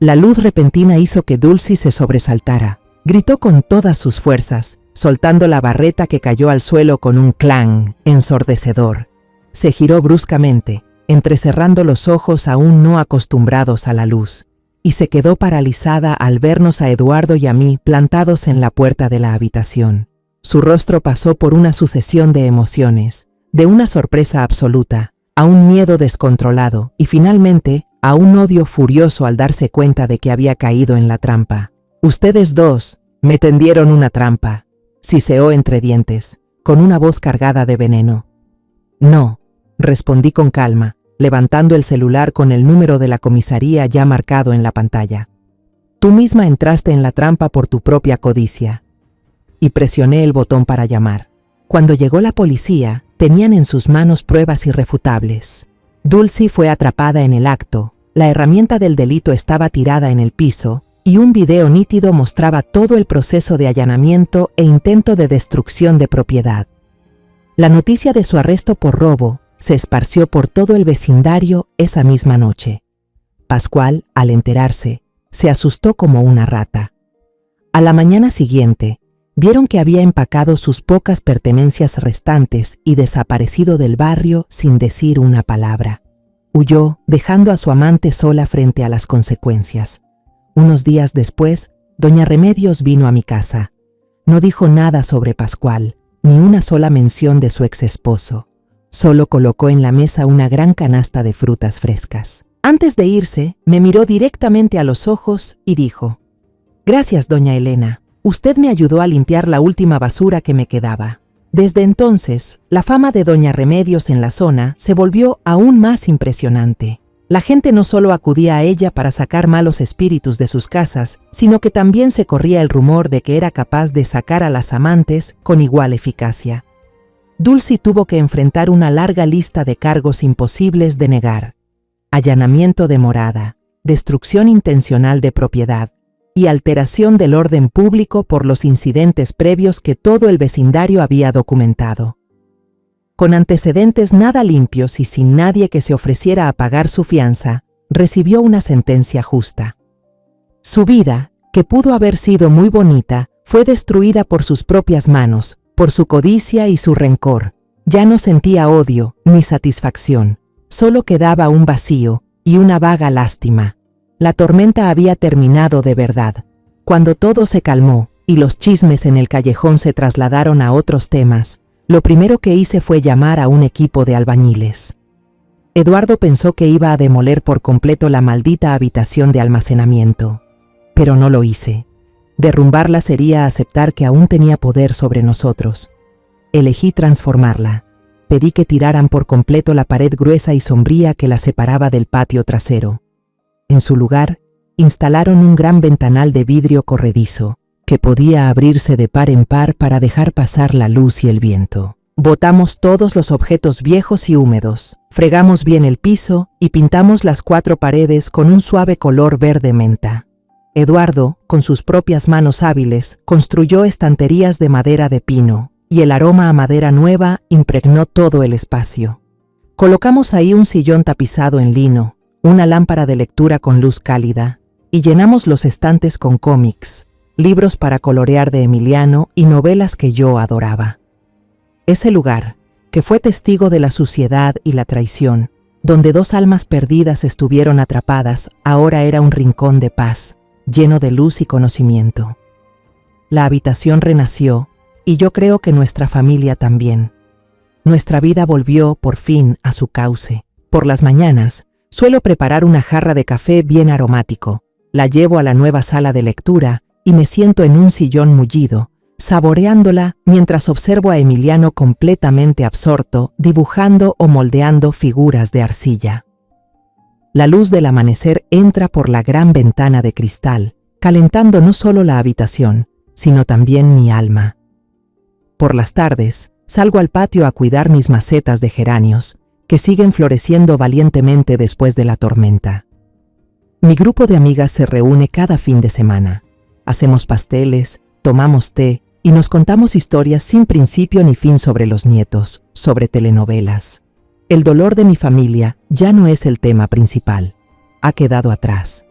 La luz repentina hizo que Dulcy se sobresaltara. Gritó con todas sus fuerzas, soltando la barreta que cayó al suelo con un clang ensordecedor. Se giró bruscamente, entrecerrando los ojos aún no acostumbrados a la luz, y se quedó paralizada al vernos a Eduardo y a mí plantados en la puerta de la habitación. Su rostro pasó por una sucesión de emociones, de una sorpresa absoluta, a un miedo descontrolado y finalmente a un odio furioso al darse cuenta de que había caído en la trampa. «Ustedes dos me tendieron una trampa», siseó entre dientes, con una voz cargada de veneno. «No», respondí con calma, levantando el celular con el número de la comisaría ya marcado en la pantalla. «Tú misma entraste en la trampa por tu propia codicia». Y presioné el botón para llamar. Cuando llegó la policía, tenían en sus manos pruebas irrefutables. Dulcy fue atrapada en el acto, la herramienta del delito estaba tirada en el piso y un video nítido mostraba todo el proceso de allanamiento e intento de destrucción de propiedad. La noticia de su arresto por robo se esparció por todo el vecindario esa misma noche. Pascual, al enterarse, se asustó como una rata. A la mañana siguiente, vieron que había empacado sus pocas pertenencias restantes y desaparecido del barrio sin decir una palabra. Huyó, dejando a su amante sola frente a las consecuencias. Unos días después, doña Remedios vino a mi casa. No dijo nada sobre Pascual, ni una sola mención de su exesposo. Solo colocó en la mesa una gran canasta de frutas frescas. Antes de irse, me miró directamente a los ojos y dijo: «Gracias, doña Elena. Usted me ayudó a limpiar la última basura que me quedaba». Desde entonces, la fama de doña Remedios en la zona se volvió aún más impresionante. La gente no solo acudía a ella para sacar malos espíritus de sus casas, sino que también se corría el rumor de que era capaz de sacar a las amantes con igual eficacia. Dulcy tuvo que enfrentar una larga lista de cargos imposibles de negar: allanamiento de morada, destrucción intencional de propiedad y alteración del orden público por los incidentes previos que todo el vecindario había documentado. Con antecedentes nada limpios y sin nadie que se ofreciera a pagar su fianza, recibió una sentencia justa. Su vida, que pudo haber sido muy bonita, fue destruida por sus propias manos, por su codicia y su rencor. Ya no sentía odio ni satisfacción, solo quedaba un vacío y una vaga lástima. La tormenta había terminado de verdad. Cuando todo se calmó y los chismes en el callejón se trasladaron a otros temas, lo primero que hice fue llamar a un equipo de albañiles. Eduardo pensó que iba a demoler por completo la maldita habitación de almacenamiento, pero no lo hice. Derrumbarla sería aceptar que aún tenía poder sobre nosotros. Elegí transformarla. Pedí que tiraran por completo la pared gruesa y sombría que la separaba del patio trasero. En su lugar, instalaron un gran ventanal de vidrio corredizo, que podía abrirse de par en par para dejar pasar la luz y el viento. Botamos todos los objetos viejos y húmedos, fregamos bien el piso y pintamos las 4 paredes con un suave color verde menta. Eduardo, con sus propias manos hábiles, construyó estanterías de madera de pino, y el aroma a madera nueva impregnó todo el espacio. Colocamos ahí un sillón tapizado en lino, una lámpara de lectura con luz cálida, y llenamos los estantes con cómics, libros para colorear de Emiliano y novelas que yo adoraba. Ese lugar, que fue testigo de la suciedad y la traición, donde 2 almas perdidas estuvieron atrapadas, ahora era un rincón de paz, lleno de luz y conocimiento. La habitación renació, y yo creo que nuestra familia también. Nuestra vida volvió, por fin, a su cauce. Por las mañanas, suelo preparar una jarra de café bien aromático, la llevo a la nueva sala de lectura y me siento en un sillón mullido, saboreándola mientras observo a Emiliano completamente absorto, dibujando o moldeando figuras de arcilla. La luz del amanecer entra por la gran ventana de cristal, calentando no solo la habitación, sino también mi alma. Por las tardes, salgo al patio a cuidar mis macetas de geranios, que siguen floreciendo valientemente después de la tormenta. Mi grupo de amigas se reúne cada fin de semana. Hacemos pasteles, tomamos té y nos contamos historias sin principio ni fin sobre los nietos, sobre telenovelas. El dolor de mi familia ya no es el tema principal. Ha quedado atrás.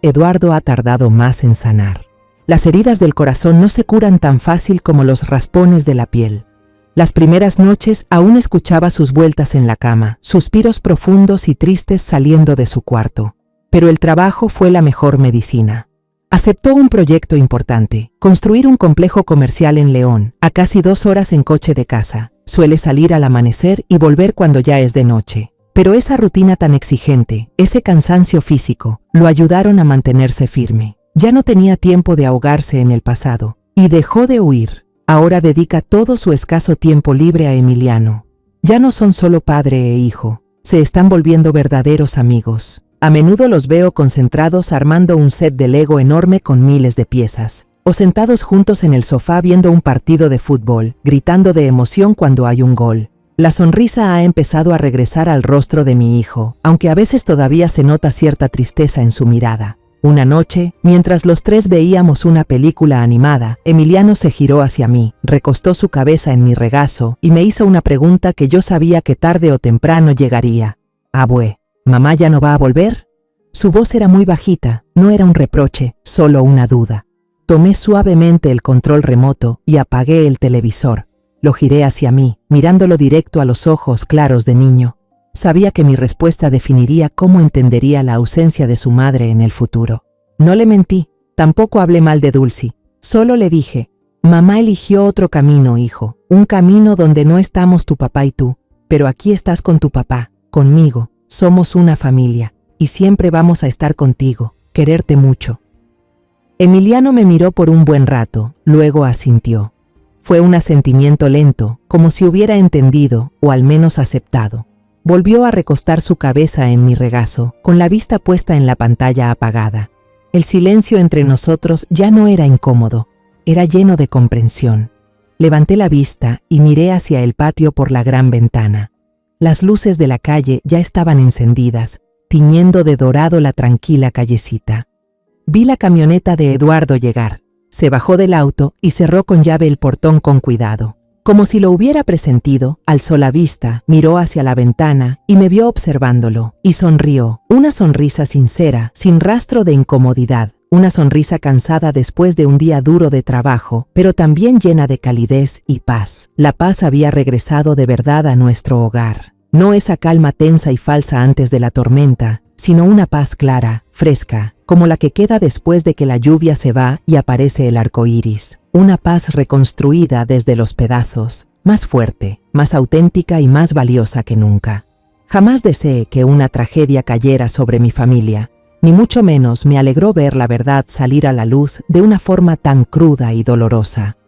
Eduardo ha tardado más en sanar. Las heridas del corazón no se curan tan fácil como los raspones de la piel. Las primeras noches aún escuchaba sus vueltas en la cama, suspiros profundos y tristes saliendo de su cuarto. Pero el trabajo fue la mejor medicina. Aceptó un proyecto importante, construir un complejo comercial en León, a casi 2 horas en coche de casa. Suele salir al amanecer y volver cuando ya es de noche. Pero esa rutina tan exigente, ese cansancio físico, lo ayudaron a mantenerse firme. Ya no tenía tiempo de ahogarse en el pasado, y dejó de huir. Ahora dedica todo su escaso tiempo libre a Emiliano. Ya no son solo padre e hijo, se están volviendo verdaderos amigos. A menudo los veo concentrados armando un set de Lego enorme con miles de piezas, o sentados juntos en el sofá viendo un partido de fútbol, gritando de emoción cuando hay un gol. La sonrisa ha empezado a regresar al rostro de mi hijo, aunque a veces todavía se nota cierta tristeza en su mirada. Una noche, mientras los 3 veíamos una película animada, Emiliano se giró hacia mí, recostó su cabeza en mi regazo y me hizo una pregunta que yo sabía que tarde o temprano llegaría. «Abue, ¿mamá ya no va a volver?» Su voz era muy bajita, no era un reproche, solo una duda. Tomé suavemente el control remoto y apagué el televisor. Lo giré hacia mí, mirándolo directo a los ojos claros de niño. Sabía que mi respuesta definiría cómo entendería la ausencia de su madre en el futuro. No le mentí, tampoco hablé mal de Dulcy. Solo le dije, «Mamá eligió otro camino, hijo, un camino donde no estamos tu papá y tú, pero aquí estás con tu papá, conmigo, somos una familia, y siempre vamos a estar contigo, quererte mucho». Emiliano me miró por un buen rato, luego asintió. Fue un asentimiento lento, como si hubiera entendido, o al menos aceptado. Volvió a recostar su cabeza en mi regazo, con la vista puesta en la pantalla apagada. El silencio entre nosotros ya no era incómodo, era lleno de comprensión. Levanté la vista y miré hacia el patio por la gran ventana. Las luces de la calle ya estaban encendidas, tiñendo de dorado la tranquila callecita. Vi la camioneta de Eduardo llegar. Se bajó del auto y cerró con llave el portón con cuidado. Como si lo hubiera presentido, alzó la vista, miró hacia la ventana y me vio observándolo, y sonrió, una sonrisa sincera, sin rastro de incomodidad, una sonrisa cansada después de un día duro de trabajo, pero también llena de calidez y paz. La paz había regresado de verdad a nuestro hogar. No esa calma tensa y falsa antes de la tormenta, sino una paz clara, fresca, como la que queda después de que la lluvia se va y aparece el arco iris. Una paz reconstruida desde los pedazos, más fuerte, más auténtica y más valiosa que nunca. Jamás deseé que una tragedia cayera sobre mi familia, ni mucho menos me alegró ver la verdad salir a la luz de una forma tan cruda y dolorosa.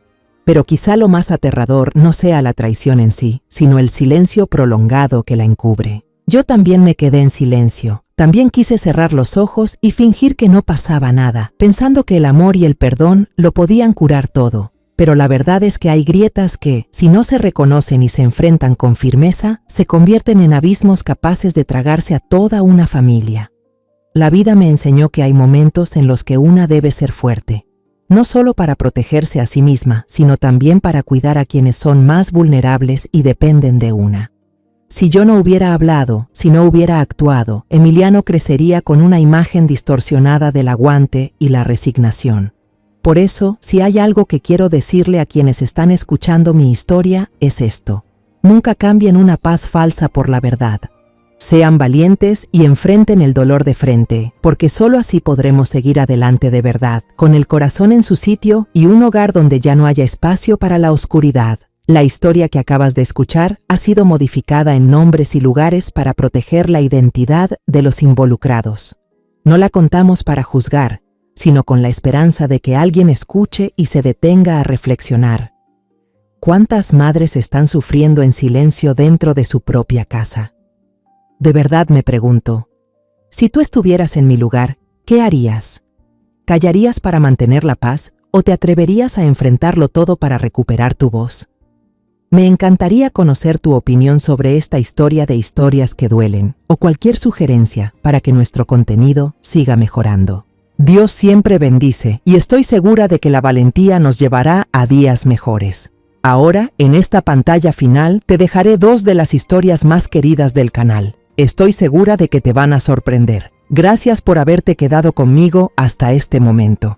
Pero quizá lo más aterrador no sea la traición en sí, sino el silencio prolongado que la encubre. Yo también me quedé en silencio. También quise cerrar los ojos y fingir que no pasaba nada, pensando que el amor y el perdón lo podían curar todo. pero la verdad es que hay grietas que, si no se reconocen y se enfrentan con firmeza, se convierten en abismos capaces de tragarse a toda una familia. La vida me enseñó que hay momentos en los que una debe ser fuerte, no solo para protegerse a sí misma, sino también para cuidar a quienes son más vulnerables y dependen de una. Si yo no hubiera hablado, si no hubiera actuado, Emiliano crecería con una imagen distorsionada del aguante y la resignación. Por eso, si hay algo que quiero decirle a quienes están escuchando mi historia, es esto: nunca cambien una paz falsa por la verdad. Sean valientes y enfrenten el dolor de frente, porque solo así podremos seguir adelante de verdad, con el corazón en su sitio y un hogar donde ya no haya espacio para la oscuridad. La historia que acabas de escuchar ha sido modificada en nombres y lugares para proteger la identidad de los involucrados. No la contamos para juzgar, sino con la esperanza de que alguien escuche y se detenga a reflexionar. ¿Cuántas madres están sufriendo en silencio dentro de su propia casa? De verdad me pregunto, si tú estuvieras en mi lugar, ¿qué harías? ¿Callarías para mantener la paz o te atreverías a enfrentarlo todo para recuperar tu voz? Me encantaría conocer tu opinión sobre esta historia de historias que duelen, o cualquier sugerencia para que nuestro contenido siga mejorando. Dios siempre bendice y estoy segura de que la valentía nos llevará a días mejores. Ahora, en esta pantalla final, te dejaré 2 de las historias más queridas del canal. Estoy segura de que te van a sorprender. Gracias por haberte quedado conmigo hasta este momento.